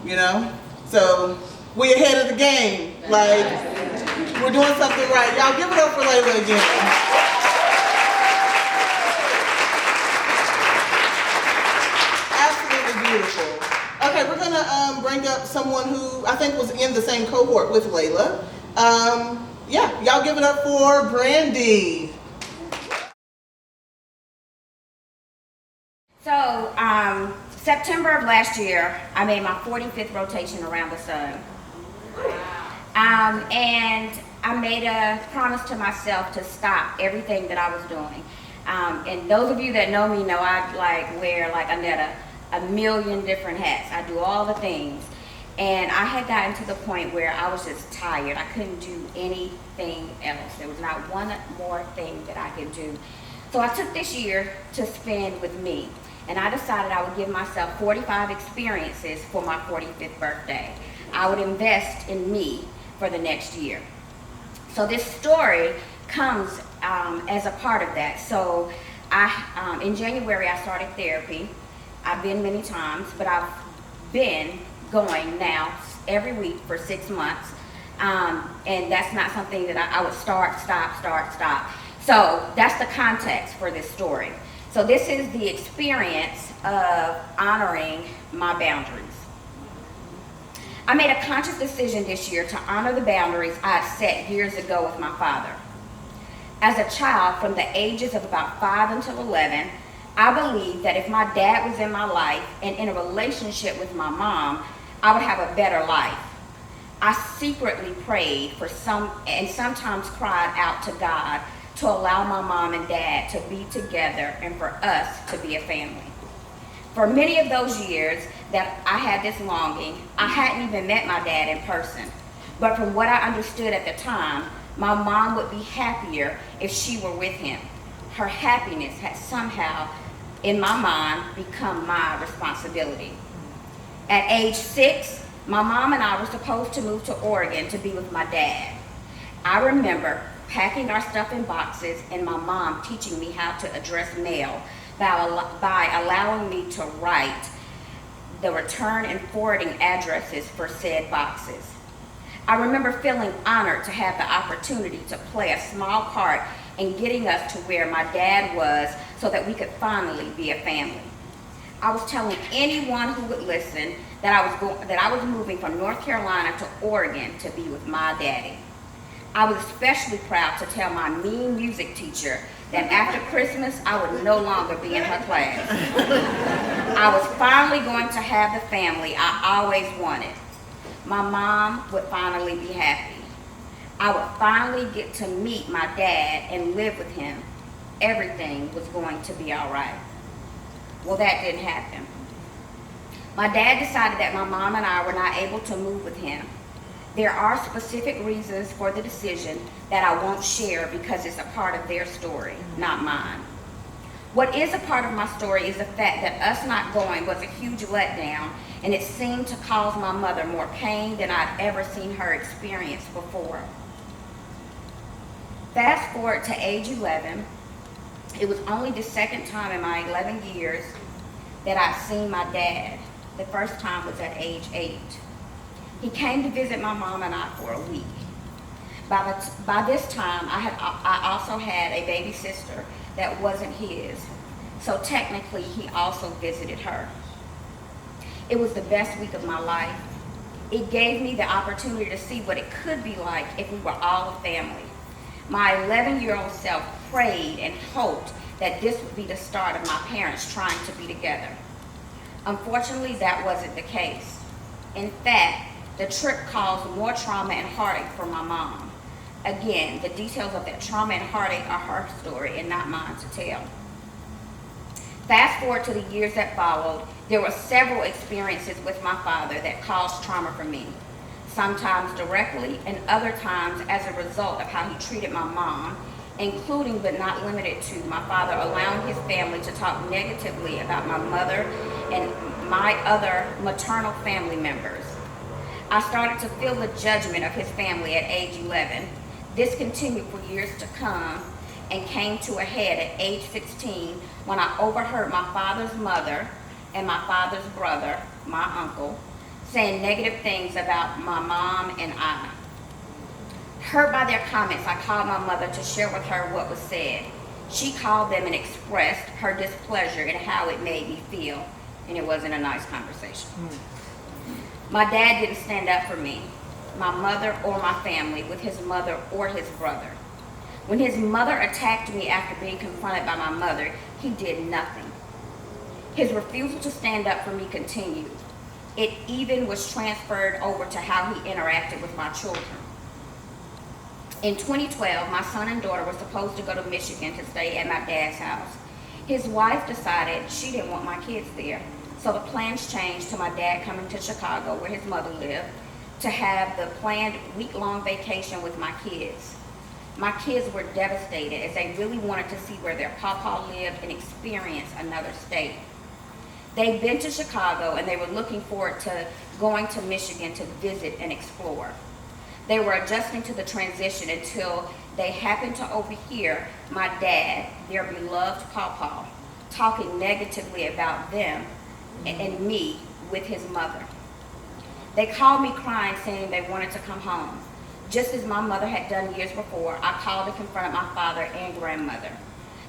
Speaker 1: you know? So, we ahead of the game. We're doing something right. Y'all give it up for Layla again. Beautiful. Okay, we're gonna bring up someone who I think was in the same cohort with Layla. Yeah, y'all give it up for Brandy.
Speaker 8: So, September of last year, I made my 45th rotation around the sun. And I made a promise to myself to stop everything that I was doing. And those of you that know me know I wear a million different hats. I do all the things. And I had gotten to the point where I was just tired. I couldn't do anything else. There was not one more thing that I could do. So I took this year to spend with me. And I decided I would give myself 45 experiences for my 45th birthday. I would invest in me for the next year. So this story comes as a part of that. So in January, I started therapy. I've been many times, but I've been going now every week for 6 months. And that's not something that I would start, stop. So that's the context for this story. So this is the experience of honoring my boundaries. I made a conscious decision this year to honor the boundaries I had set years ago with my father. As a child, from the ages of about 5 until 11, I believed that if my dad was in my life and in a relationship with my mom, I would have a better life. I secretly prayed and sometimes cried out to God to allow my mom and dad to be together and for us to be a family. For many of those years that I had this longing, I hadn't even met my dad in person. But from what I understood at the time, my mom would be happier if she were with him. Her happiness had somehow, in my mind, become my responsibility. At age 6, my mom and I were supposed to move to Oregon to be with my dad. I remember packing our stuff in boxes and my mom teaching me how to address mail by allowing me to write the return and forwarding addresses for said boxes. I remember feeling honored to have the opportunity to play a small part in getting us to where my dad was so that we could finally be a family. I was telling anyone who would listen that I was moving from North Carolina to Oregon to be with my daddy. I was especially proud to tell my mean music teacher that after Christmas, I would no longer be in her class. I was finally going to have the family I always wanted. My mom would finally be happy. I would finally get to meet my dad and live with him. Everything was going to be all right. Well, that didn't happen. My dad decided that my mom and I were not able to move with him. There are specific reasons for the decision that I won't share because it's a part of their story, not mine. What is a part of my story is the fact that us not going was a huge letdown, and it seemed to cause my mother more pain than I'd ever seen her experience before. Fast forward to age 11, it was only the second time in my 11 years that I'd seen my dad. The first time was at age 8. He came to visit my mom and I for a week. By this time, I also had a baby sister that wasn't his, so technically he also visited her. It was the best week of my life. It gave me the opportunity to see what it could be like if we were all a family. My 11-year-old self prayed and hoped that this would be the start of my parents trying to be together. Unfortunately, that wasn't the case. In fact, the trip caused more trauma and heartache for my mom. Again, the details of that trauma and heartache are her story and not mine to tell. Fast forward to the years that followed, there were several experiences with my father that caused trauma for me. Sometimes directly and other times as a result of how he treated my mom, including but not limited to my father allowing his family to talk negatively about my mother and my other maternal family members. I started to feel the judgment of his family at age 11. This continued for years to come and came to a head at age 16 when I overheard my father's mother and my father's brother, my uncle, saying negative things about my mom and I. Hurt by their comments, I called my mother to share with her what was said. She called them and expressed her displeasure and how it made me feel, and it wasn't a nice conversation. My dad didn't stand up for me, my mother or my family, with his mother or his brother. When his mother attacked me after being confronted by my mother, he did nothing. His refusal to stand up for me continued. It even was transferred over to how he interacted with my children. In 2012, my son and daughter were supposed to go to Michigan to stay at my dad's house. His wife decided she didn't want my kids there, so the plans changed to my dad coming to Chicago, where his mother lived, to have the planned week-long vacation with my kids. My kids were devastated as they really wanted to see where their papa lived and experience another state. They'd been to Chicago and they were looking forward to going to Michigan to visit and explore. They were adjusting to the transition until they happened to overhear my dad, their beloved papa, talking negatively about them and me with his mother. They called me crying, saying they wanted to come home. Just as my mother had done years before, I called and confronted my father and grandmother.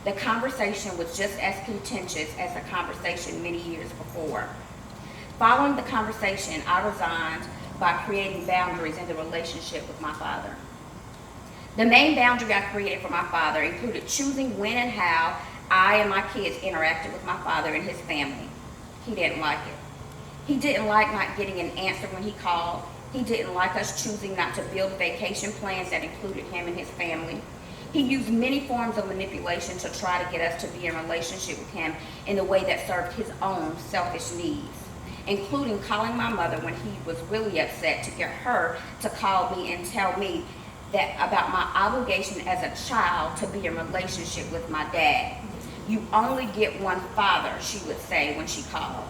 Speaker 8: The conversation was just as contentious as the conversation many years before. Following the conversation, I resigned by creating boundaries in the relationship with my father. The main boundary I created for my father included choosing when and how I and my kids interacted with my father and his family. He didn't like it. He didn't like not getting an answer when he called. He didn't like us choosing not to build vacation plans that included him and his family. He used many forms of manipulation to try to get us to be in a relationship with him in a way that served his own selfish needs, including calling my mother when he was really upset to get her to call me and tell me that about my obligation as a child to be in relationship with my dad. You only get one father, she would say when she called.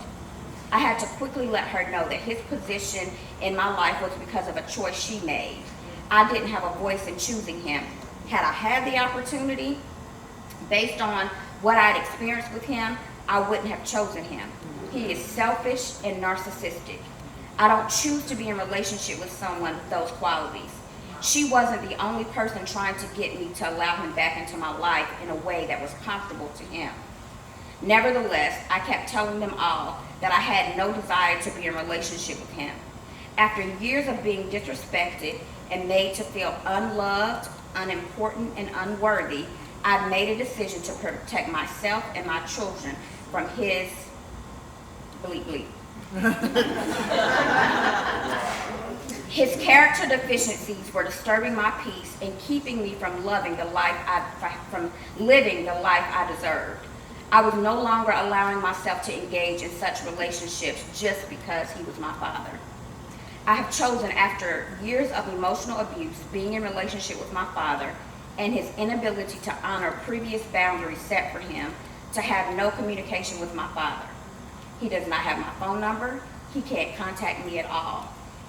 Speaker 8: I had to quickly let her know that his position in my life was because of a choice she made. I didn't have a voice in choosing him. Had I had the opportunity, based on what I'd experienced with him, I wouldn't have chosen him. He is selfish and narcissistic. I don't choose to be in a relationship with someone with those qualities. She wasn't the only person trying to get me to allow him back into my life in a way that was comfortable to him. Nevertheless, I kept telling them all that I had no desire to be in a relationship with him. After years of being disrespected and made to feel unloved, unimportant, and unworthy, I've made a decision to protect myself and my children from his bleep bleep. His character deficiencies were disturbing my peace and keeping me from living the life I deserved. I was no longer allowing myself to engage in such relationships just because he was my father. I have chosen, after years of emotional abuse, being in relationship with my father, and his inability to honor previous boundaries set for him, to have no communication with my father. He does not have my phone number. He can't contact me at all.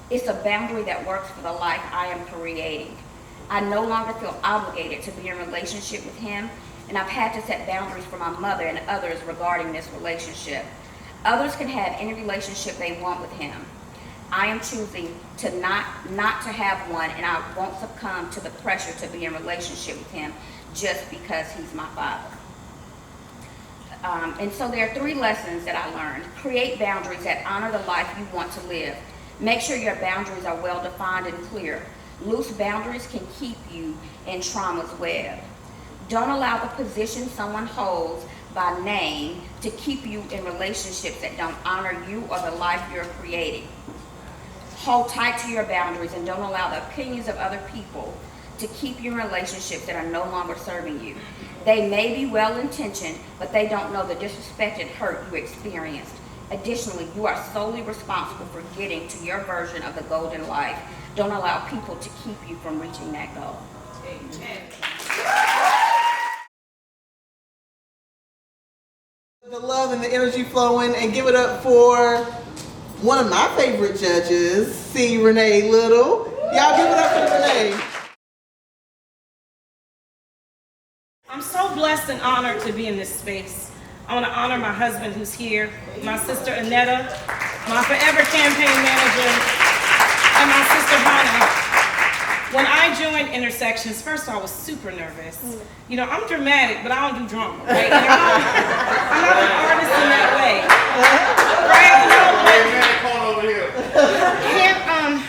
Speaker 8: It's a boundary that works for the life I am creating. I no longer feel obligated to be in a relationship with him, and I've had to set boundaries for my mother and others regarding this relationship. Others can have any relationship they want with him. I am choosing to not to have one, and I won't succumb to the pressure to be in a relationship with him just because he's my father. And so there are 3 lessons that I learned. Create boundaries that honor the life you want to live. Make sure your boundaries are well defined and clear. Loose boundaries can keep you in trauma's web. Don't allow the position someone holds by name to keep you in relationships that don't honor you or the life you're creating. Hold tight to your boundaries and don't allow the opinions of other people to keep you in relationships that are no longer serving you. They may be well-intentioned, but they don't know the disrespect and hurt you experienced. Additionally, you are solely responsible for getting to your version of the golden life. Don't allow people to keep you from reaching that goal. Amen.
Speaker 1: The love and the energy flowing, and give it up for one of my favorite judges, C. Renee Little. Y'all give it up for Renee.
Speaker 9: I'm so blessed and honored to be in this space. I want to honor my husband who's here, my sister Annetta, my forever campaign manager, and my sister Hasan. When I joined Intersections, first of all, I was super nervous. You know, I'm dramatic, but I don't do drama, right? Like, I'm not an artist in that way, right? You know, and,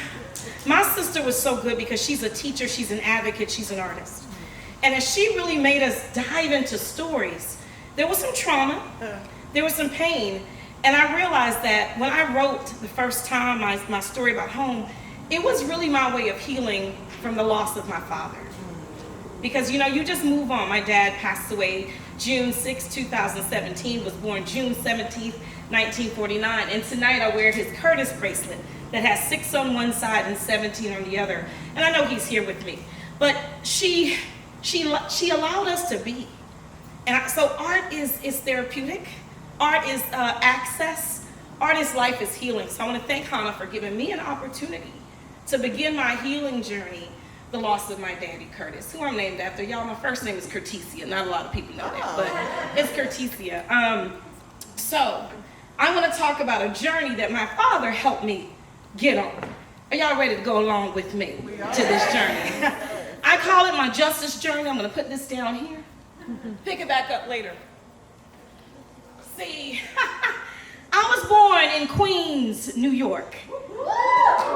Speaker 9: my sister was so good because she's a teacher, she's an advocate, she's an artist. And as she really made us dive into stories, there was some trauma, there was some pain, and I realized that when I wrote the first time my story about home, it was really my way of healing from the loss of my father. Because, you know, you just move on. My dad passed away June 6, 2017, was born June 17th, 1949, and tonight I wear his Curtis bracelet that has 6 on one side and 17 on the other, and I know he's here with me. But she allowed us to be. And so art is therapeutic. Art is access. Art is life is healing. So I want to thank Hannah for giving me an opportunity to begin my healing journey, the loss of my daddy, Curtis, who I'm named after. Y'all, my first name is Curtisia. Not a lot of people know that, but it's Curtisia. So I want to talk about a journey that my father helped me get on. Are y'all ready to go along with me to this journey? I call it my justice journey. I'm going to put this down here. Pick it back up later. See, I was born in Queens, New York.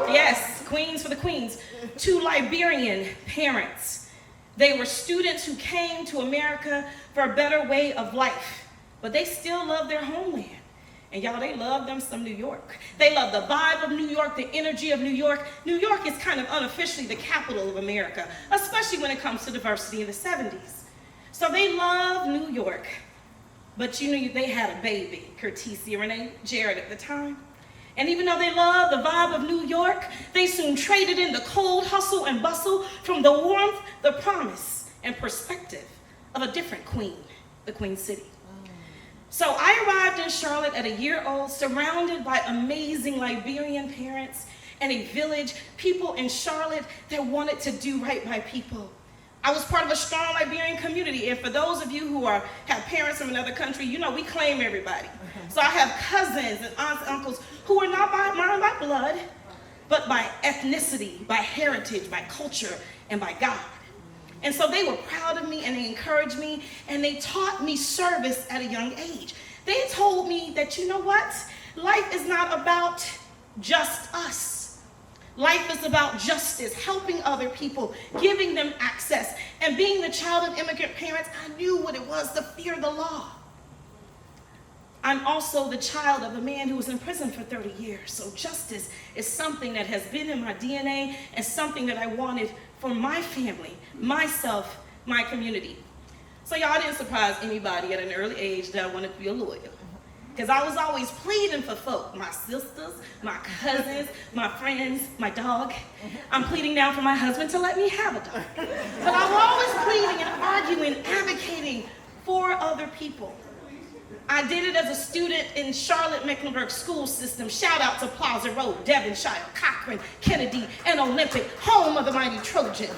Speaker 9: Yes, Queens for the Queens. To Liberian parents. They were students who came to America for a better way of life, but they still love their homeland. And y'all, they love them some New York. They love the vibe of New York, the energy of New York. New York is kind of unofficially the capital of America, especially when it comes to diversity in the 70s. So they love New York. But you know, they had a baby, Curtisia Renee Jared at the time. And even though they loved the vibe of New York, they soon traded in the cold hustle and bustle from the warmth, the promise, and perspective of a different queen, the Queen City. So I arrived in Charlotte at a year old, surrounded by amazing Liberian parents and a village, people in Charlotte that wanted to do right by people. I was part of a strong Liberian community, and for those of you who have parents from another country, you know we claim everybody. So I have cousins and aunts and uncles who are not mine by blood, but by ethnicity, by heritage, by culture, and by God. And so they were proud of me, and they encouraged me, and they taught me service at a young age. They told me that, you know what? Life is not about just us. Life is about justice, helping other people, giving them access. And being the child of immigrant parents, I knew what it was to fear the law. I'm also the child of a man who was in prison for 30 years. So justice is something that has been in my DNA and something that I wanted for my family, myself, my community. So y'all, didn't surprise anybody at an early age that I wanted to be a lawyer. Because I was always pleading for folk, my sisters, my cousins, my friends, my dog. I'm pleading now for my husband to let me have a dog. But I was always pleading and arguing, advocating for other people. I did it as a student in Charlotte Mecklenburg school system. Shout out to Plaza Road, Devonshire, Cochran, Kennedy, and Olympic, home of the mighty Trojans.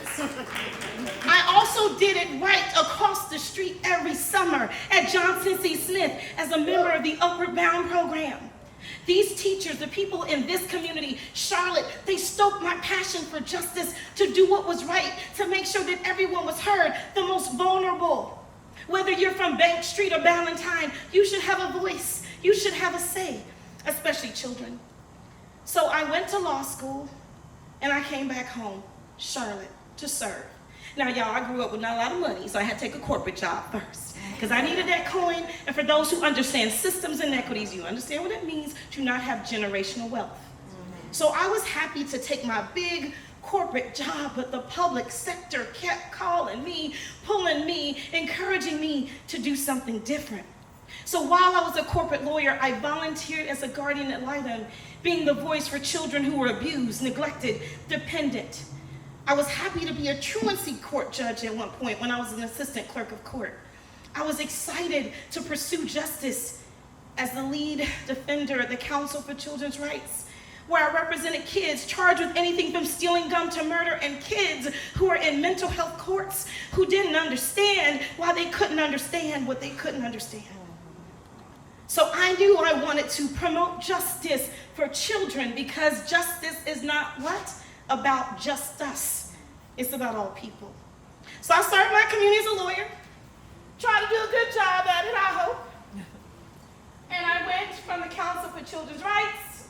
Speaker 9: I also did it right across the street every summer at Johnson C. Smith as a member of the Upward Bound program. These teachers, the people in this community, Charlotte, they stoked my passion for justice, to do what was right, to make sure that everyone was heard, the most vulnerable. Whether you're from Bank Street or Ballantyne, you should have a voice. You should have a say, especially children. So I went to law school, and I came back home, Charlotte, to serve. Now, y'all, I grew up with not a lot of money, so I had to take a corporate job first, because I needed that coin. And for those who understand systems and equities, you understand what it means to not have generational wealth. So I was happy to take my big corporate job, but the public sector kept calling me, pulling me, encouraging me to do something different. So while I was a corporate lawyer, I volunteered as a guardian ad litem, being the voice for children who were abused, neglected, dependent. I was happy to be a truancy court judge at one point when I was an assistant clerk of court. I was excited to pursue justice as the lead defender at the Council for Children's Rights, where I represented kids charged with anything from stealing gum to murder, and kids who are in mental health courts who didn't understand why they couldn't understand what they couldn't understand. So I knew I wanted to promote justice for children, because justice is not what? About just us. It's about all people. So I served my community as a lawyer, tried to do a good job at it, I hope. And I went from the Council for Children's Rights,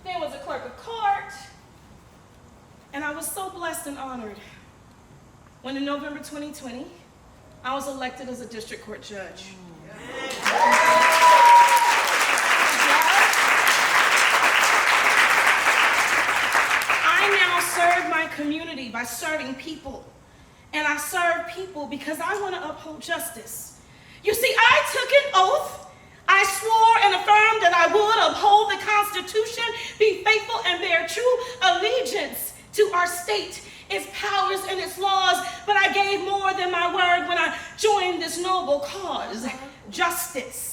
Speaker 9: then was a clerk of court, and I was so blessed and honored when in November 2020, I was elected as a district court judge. I now serve my community by serving people, and I serve people because I want to uphold justice. You see, I took an oath. I swore and affirmed that I would uphold the Constitution, be faithful, and bear true allegiance to our state, its powers, and its laws. But I gave more than my word when I joined this noble cause, justice.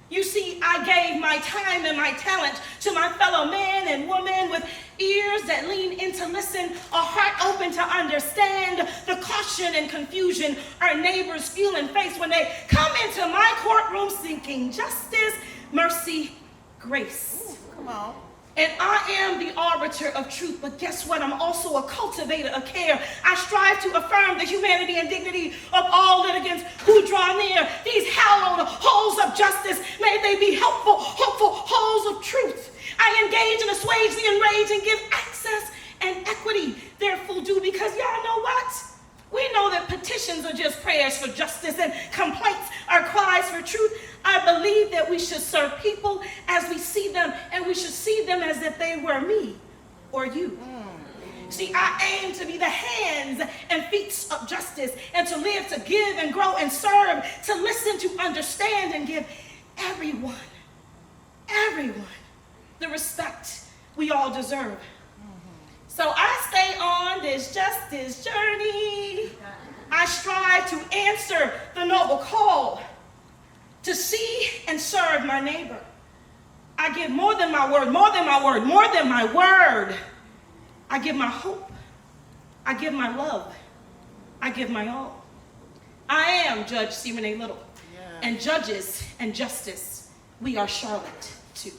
Speaker 9: You see, I gave my time and my talent to my fellow man and woman with ears that lean in to listen, a heart open to understand the caution and confusion our neighbors feel and face when they come into my courtroom seeking justice, mercy, grace.
Speaker 1: Ooh, come on.
Speaker 9: And I am the arbiter of truth, but guess what? I'm also a cultivator of care. I strive to affirm the humanity and dignity of all litigants who draw near these hallowed halls of justice. May they be helpful, hopeful halls of truth. I engage and assuage the enraged and give access and equity their full due, because y'all know what? We know that petitions are just prayers for justice and complaints are cries for truth. I believe that we should serve people as we see them, and we should see them as if they were me or you. See, I aim to be the hands and feet of justice, and to live, to give and grow and serve, to listen, to understand, and give everyone the respect we all deserve. So I stay on this justice journey. I strive to answer the noble call to see and serve my neighbor. I give more than my word, more than my word, more than my word. I give my hope. I give my love. I give my all. I am Judge C. Renee Little. And judges and justice, we are Charlotte too.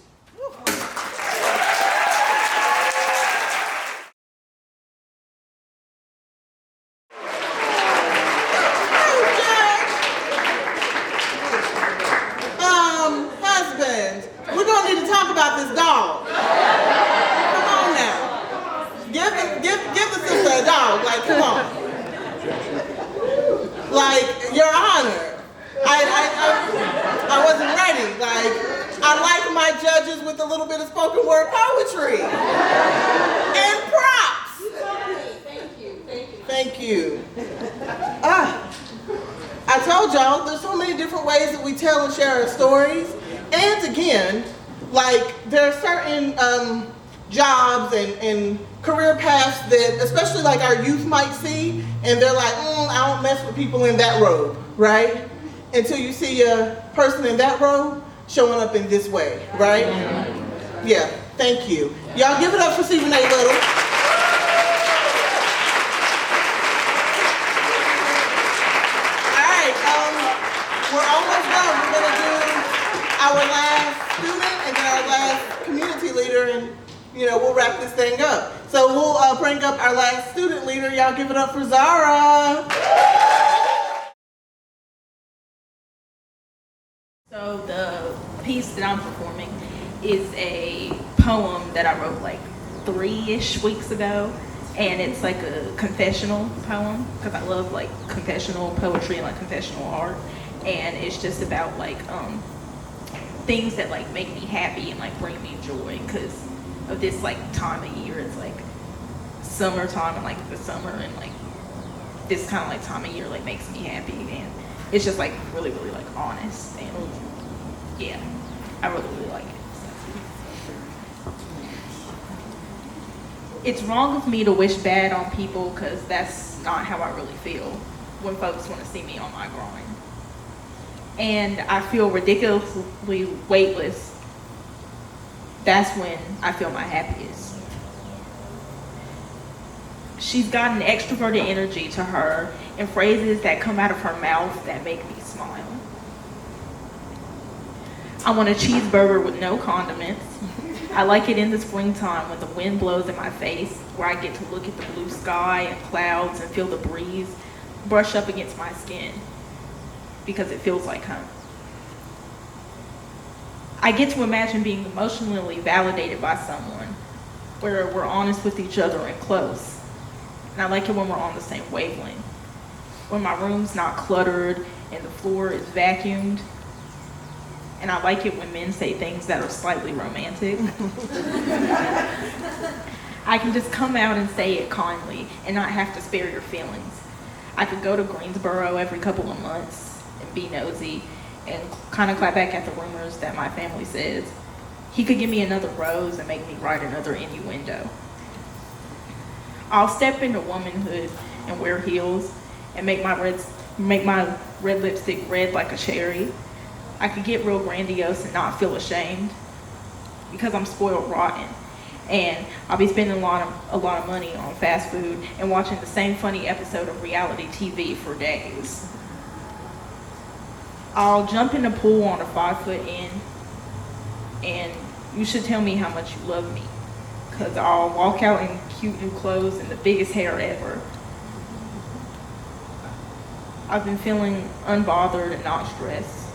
Speaker 1: Husband, we're gonna need to talk about this dog. Come on now. with a little bit of spoken word poetry. And props. Thank you. I told y'all there's so many different ways that we tell and share our stories. And again, like there are certain jobs and career paths that especially like our youth might see, and they're like, I don't mess with people in that robe, right? Until you see a person in that robe showing up in this way, right? Yeah, thank you. Y'all give it up for Stephen A. Little. We're almost done. We're going to do our last student and then our last community leader, and we'll wrap this thing up. So we'll bring up our last student leader. Y'all give it up for Zara.
Speaker 10: So the piece that I'm performing is a poem that I wrote like 3-ish weeks ago. And it's like a confessional poem because I love like confessional poetry and like confessional art. And it's just about like things that like make me happy and like bring me joy because of this like time of year. It's like summertime and like the summer, and like this kind of like time of year like makes me happy, and it's just like really like honest, and yeah, I really like it. It's wrong of me to wish bad on people because that's not how I really feel when folks want to see me on my grind. And I feel ridiculously weightless. That's when I feel my happiest. She's got an extroverted energy to her and phrases that come out of her mouth that make me smile. I want a cheeseburger with no condiments. I like it in the springtime when the wind blows in my face, where I get to look at the blue sky and clouds and feel the breeze brush up against my skin because it feels like home. I get to imagine being emotionally validated by someone where we're honest with each other and close. And I like it when we're on the same wavelength. When my room's not cluttered and the floor is vacuumed. And I like it when men say things that are slightly romantic. I can just come out and say it kindly and not have to spare your feelings. I could go to Greensboro every couple of months and be nosy and kind of clap back at the rumors that my family says. He could give me another rose and make me write another innuendo. I'll step into womanhood and wear heels and make my red lipstick red like a cherry. I could get real grandiose and not feel ashamed because I'm spoiled rotten. And I'll be spending a lot of money on fast food and watching the same funny episode of reality TV for days. I'll jump in the pool on a 5-foot in, and you should tell me how much you love me, because I'll walk out in cute new clothes and the biggest hair ever. I've been feeling unbothered and not stressed,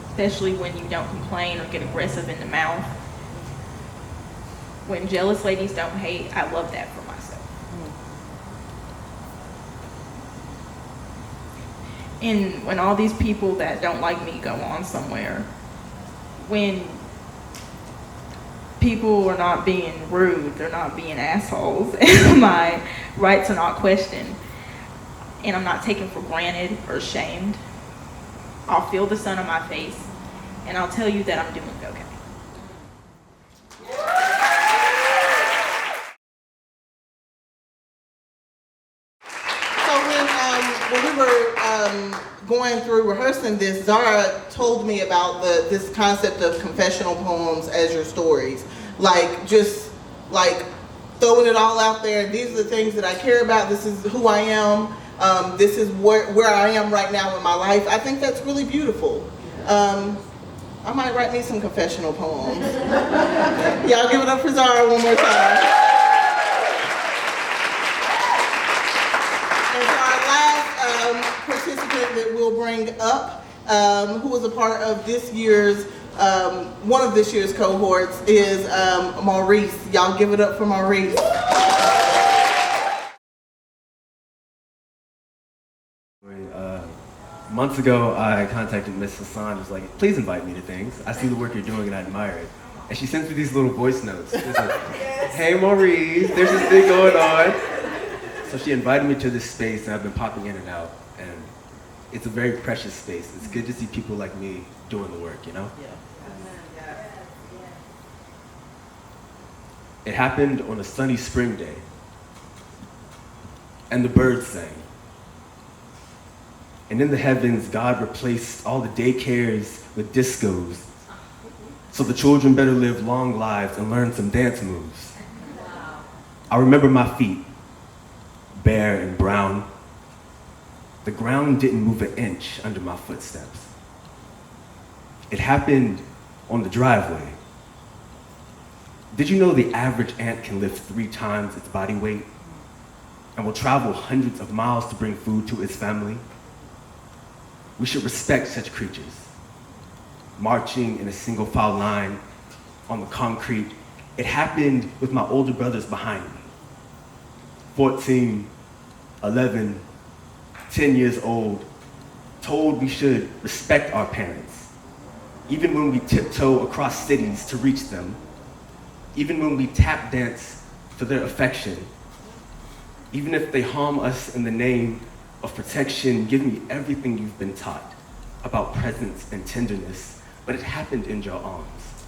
Speaker 10: especially when you don't complain or get aggressive in the mouth. When jealous ladies don't hate, I love that for myself. And when all these people that don't like me go on somewhere, when people are not being rude, they're not being assholes, and my rights are not questioned, and I'm not taken for granted or shamed, I'll feel the sun on my face, and I'll tell you that I'm doing okay.
Speaker 1: When we were going through rehearsing this, Zara told me about this concept of confessional poems as your stories. Just throwing it all out there. These are the things that I care about. This is who I am. This is where I am right now in my life. I think that's really beautiful. I might write me some confessional poems. Y'all give it up for Zara one more time. Participant that we'll bring up, who was a part of this year's, one of this year's cohorts, is Maurice. Y'all give it up for Maurice.
Speaker 11: Months ago, I contacted Miss Hasan, was like, please invite me to things. I see the work you're doing and I admire it. And she sends me these little voice notes. It's like, hey Maurice, there's this thing going on. So she invited me to this space and I've been popping in and out. And it's a very precious space. It's good to see people like me doing the work, you know?
Speaker 6: Yeah.
Speaker 11: It happened on a sunny spring day. And the birds sang. And in the heavens, God replaced all the daycares with discos. So the children better live long lives and learn some dance moves. I remember my feet, bare and brown. The ground didn't move an inch under my footsteps. It happened on the driveway. Did you know the average ant can lift 3 times its body weight and will travel hundreds of miles to bring food to its family? We should respect such creatures, marching in a single file line on the concrete. It happened with my older brothers behind me, 14, 11, 10 years old, told we should respect our parents, even when we tiptoe across cities to reach them, even when we tap dance for their affection, even if they harm us in the name of protection. Give me everything you've been taught about presence and tenderness, but it happened in your arms.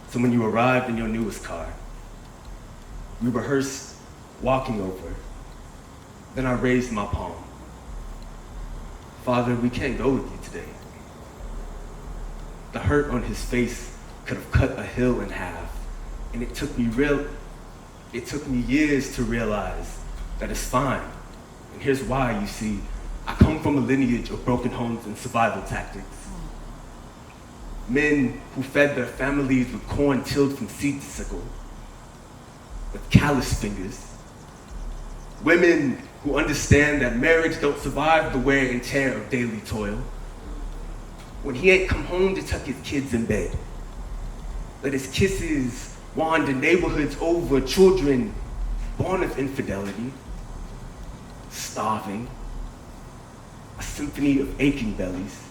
Speaker 11: So when you arrived in your newest car, we rehearsed walking over. Then I raised my palm. Father, we can't go with you today. The hurt on his face could have cut a hill in half, and it took me years to realize that it's fine. And here's why, you see, I come from a lineage of broken homes and survival tactics. Men who fed their families with corn tilled from seed to sickle, with calloused fingers. Women who understand that marriage don't survive the wear and tear of daily toil. When he ain't come home to tuck his kids in bed, let his kisses wander neighborhoods over children born of infidelity, starving, a symphony of aching bellies.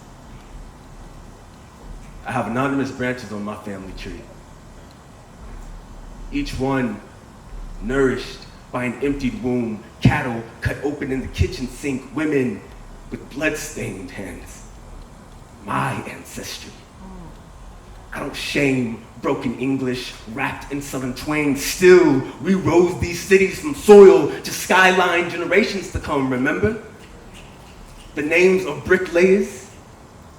Speaker 11: I have anonymous branches on my family tree, each one nourished by an emptied womb, cattle cut open in the kitchen sink, women with blood-stained hands. My ancestry. I don't shame broken English wrapped in Southern twang. Still, we rose these cities from soil to skyline generations to come, remember? The names of bricklayers,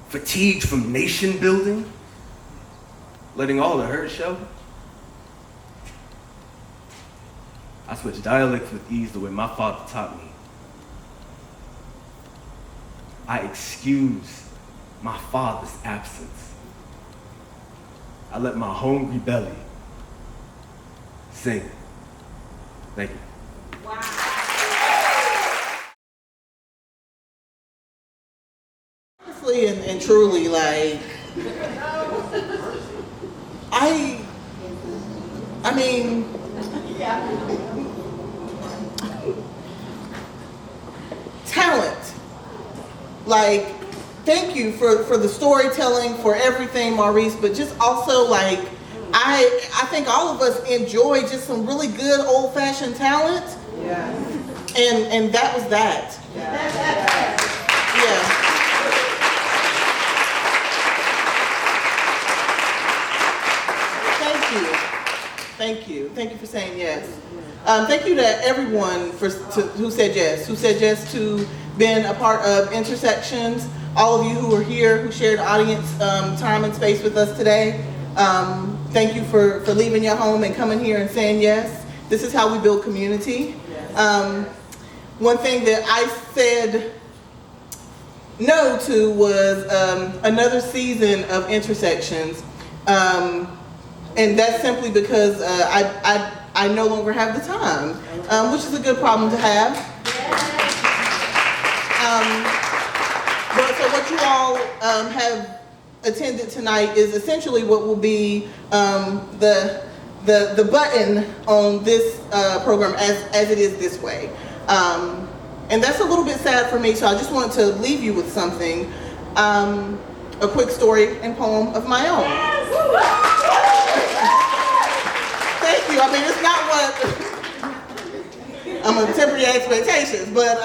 Speaker 11: fatigued from nation building, letting all the hurt show. I switch dialects with ease the way my father taught me. I excuse my father's absence. I let my hungry belly sing. Thank you.
Speaker 8: Wow.
Speaker 1: Honestly and truly, like, I mean, talent. Like, thank you for the storytelling, for everything, Maurice, but just also, like, I think all of us enjoy just some really good old-fashioned talent.
Speaker 6: Yeah.
Speaker 1: And that was that. Yeah. Thank you. Thank you for saying yes. Thank you to everyone who said yes to being a part of Intersections. All of you who are here, who shared audience time and space with us today. Thank you for leaving your home and coming here and saying yes. This is how we build community. One thing that I said no to was another season of Intersections. And that's simply because I no longer have the time, which is a good problem to have. But so what you all have attended tonight is essentially what will be the button on this program as it is this way. And that's a little bit sad for me, so I just wanted to leave you with something, a quick story and poem of my own. Thank you. I mean, it's not what I'm gonna temper your expectations, but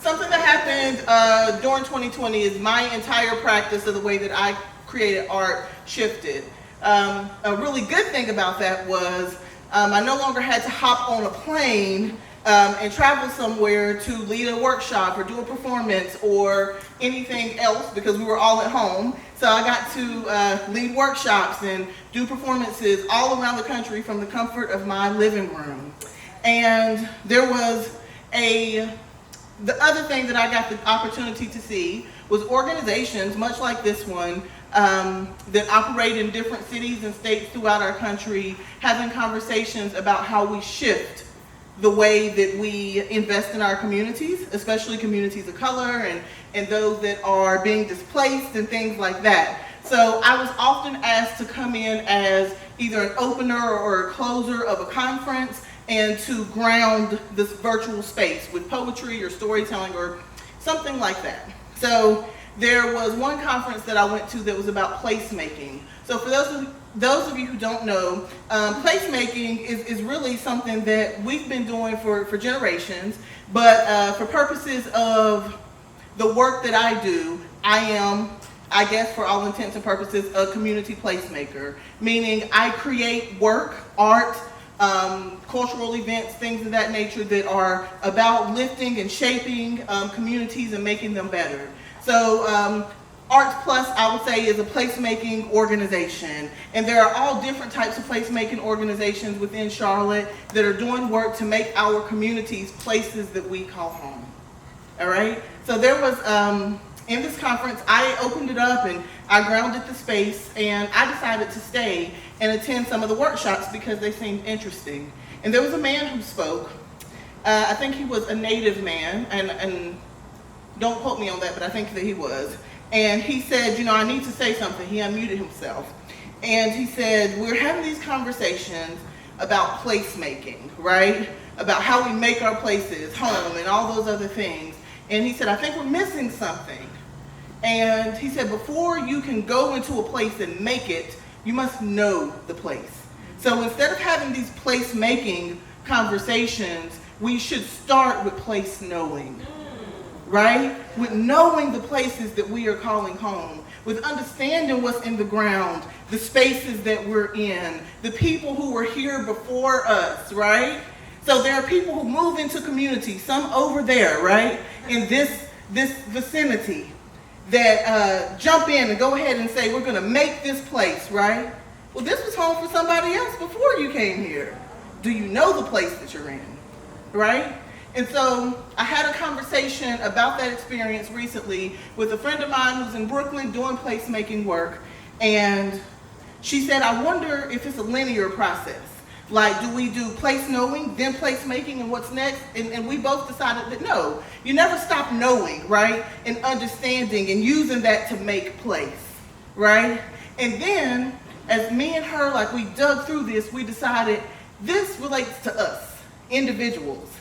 Speaker 1: something that happened during 2020 is my entire practice of the way that I created art shifted. A really good thing about that was I no longer had to hop on a plane and travel somewhere to lead a workshop or do a performance or anything else because we were all at home. So I got to lead workshops and do performances all around the country from the comfort of my living room. And there was the other thing that I got the opportunity to see was organizations, much like this one, that operate in different cities and states throughout our country, having conversations about how we shift the way that we invest in our communities, especially communities of color and those that are being displaced and things like that. So I was often asked to come in as either an opener or a closer of a conference and to ground this virtual space with poetry or storytelling or something like that. So there was one conference that I went to that was about placemaking. So for those of you who don't know, placemaking is really something that we've been doing for generations, but for purposes of the work that I do, I am, I guess for all intents and purposes, a community placemaker, meaning I create work, art, cultural events, things of that nature that are about lifting and shaping communities and making them better. So Arts Plus, I would say, is a placemaking organization. And there are all different types of placemaking organizations within Charlotte that are doing work to make our communities places that we call home. All right? So there was, in this conference, I opened it up and I grounded the space and I decided to stay and attend some of the workshops because they seemed interesting. And there was a man who spoke. I think he was a Native man, and don't quote me on that, but I think that he was. And he said, you know, I need to say something. He unmuted himself. And he said, we're having these conversations about placemaking, right? About how we make our places home and all those other things. And he said, I think we're missing something. And he said, before you can go into a place and make it, you must know the place. So instead of having these placemaking conversations, we should start with place knowing. Right? With knowing the places that we are calling home, with understanding what's in the ground, the spaces that we're in, the people who were here before us, right? So there are people who move into community, some over there, right? In this vicinity that jump in and go ahead and say, we're gonna make this place, right? Well, this was home for somebody else before you came here. Do you know the place that you're in, right? And so I had a conversation about that experience recently with a friend of mine who's in Brooklyn doing placemaking work. And she said, I wonder if it's a linear process. Like, do we do place knowing, then placemaking, and what's next? And we both decided that no, you never stop knowing, right? And understanding and using that to make place, right? And then, as me and her, like we dug through this, we decided this relates to us, individuals.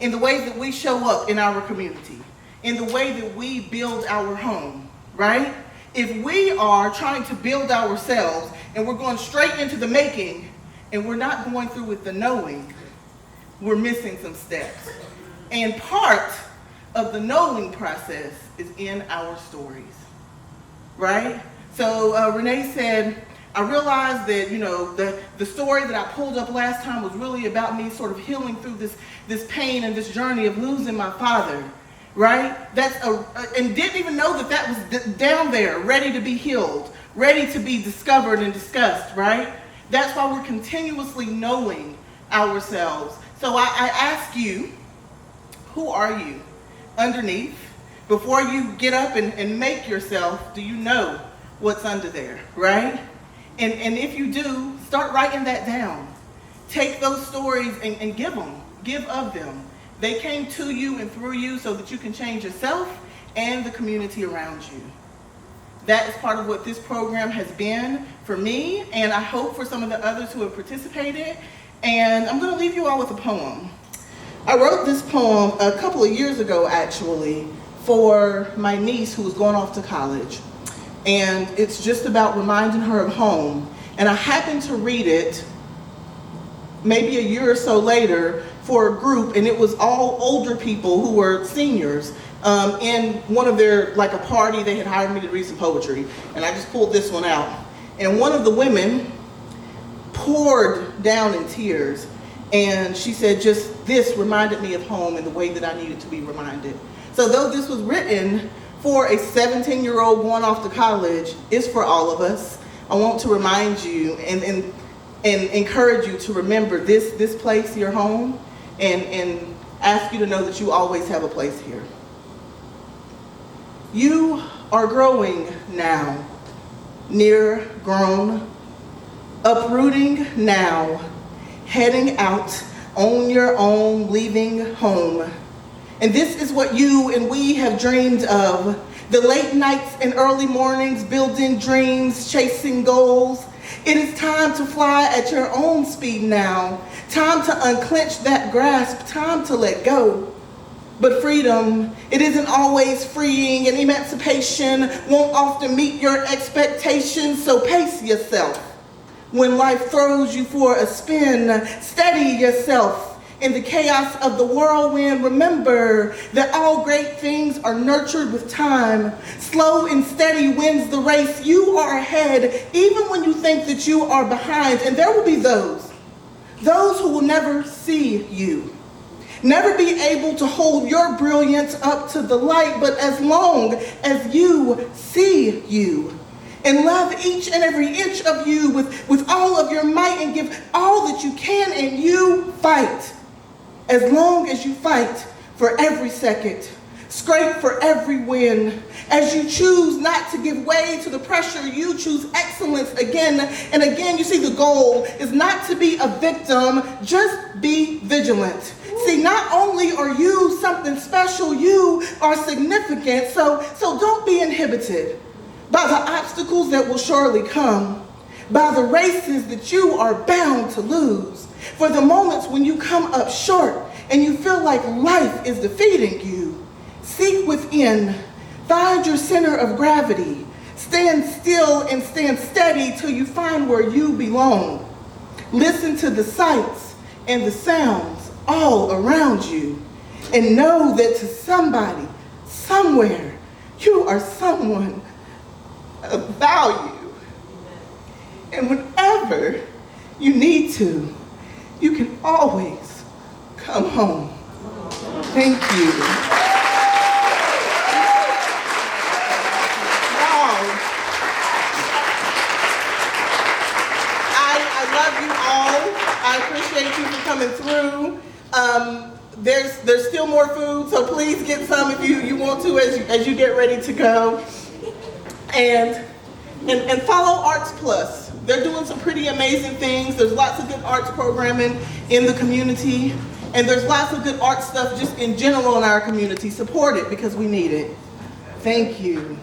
Speaker 1: In the way that we show up in our community, in the way that we build our home, right? If we are trying to build ourselves and we're going straight into the making and we're not going through with the knowing, we're missing some steps. And part of the knowing process is in our stories, right? So Renee said, I realized that, you know, the story that I pulled up last time was really about me sort of healing through this pain and this journey of losing my father, right? And didn't even know that was down there, ready to be healed, ready to be discovered and discussed, right? That's why we're continuously knowing ourselves. So I ask you, who are you underneath? Before you get up and make yourself, do you know what's under there, right? And if you do, start writing that down. Take those stories and give of them. They came to you and through you so that you can change yourself and the community around you. That is part of what this program has been for me, and I hope for some of the others who have participated. And I'm going to leave you all with a poem. I wrote this poem a couple of years ago, actually, for my niece who was going off to college. And it's just about reminding her of home. And I happened to read it maybe a year or so later for a group, and it was all older people who were seniors in one of their, like a party. They had hired me to read some poetry, and I just pulled this one out. And one of the women poured down in tears, and she said, just this reminded me of home in the way that I needed to be reminded. So though this was written for a 17-year-old going off to college, it's for all of us. I want to remind you and encourage you to remember this place, your home, and ask you to know that you always have a place here. You are growing now, near grown, uprooting now, heading out on your own, leaving home. And this is what you and we have dreamed of. The late nights and early mornings, building dreams, chasing goals. It is time to fly at your own speed now. Time to unclench that grasp, time to let go. But freedom, it isn't always freeing, and emancipation won't often meet your expectations, so pace yourself. When life throws you for a spin, steady yourself. In the chaos of the whirlwind, remember that all great things are nurtured with time. Slow and steady wins the race. You are ahead, even when you think that you are behind. And there will be those who will never see you, never be able to hold your brilliance up to the light. But as long as you see you, and love each and every inch of you with all of your might, and give all that you can, and you fight. As long as you fight for every second, scrape for every win. As you choose not to give way to the pressure, you choose excellence again and again. You see, the goal is not to be a victim, just be vigilant. See, not only are you something special, you are significant. So don't be inhibited by the obstacles that will surely come, by the races that you are bound to lose. For the moments when you come up short and you feel like life is defeating you, seek within, find your center of gravity, stand still and stand steady till you find where you belong. Listen to the sights and the sounds all around you, and know that to somebody, somewhere, you are someone of value. And whenever you need to, you can always come home. Thank you. Wow. I love you all. I appreciate you for coming through. There's still more food, so please get some if you want to as you get ready to go. And follow Arts Plus. They're doing some pretty amazing things. There's lots of good arts programming in the community, and there's lots of good art stuff just in general in our community. Support it because we need it. Thank you.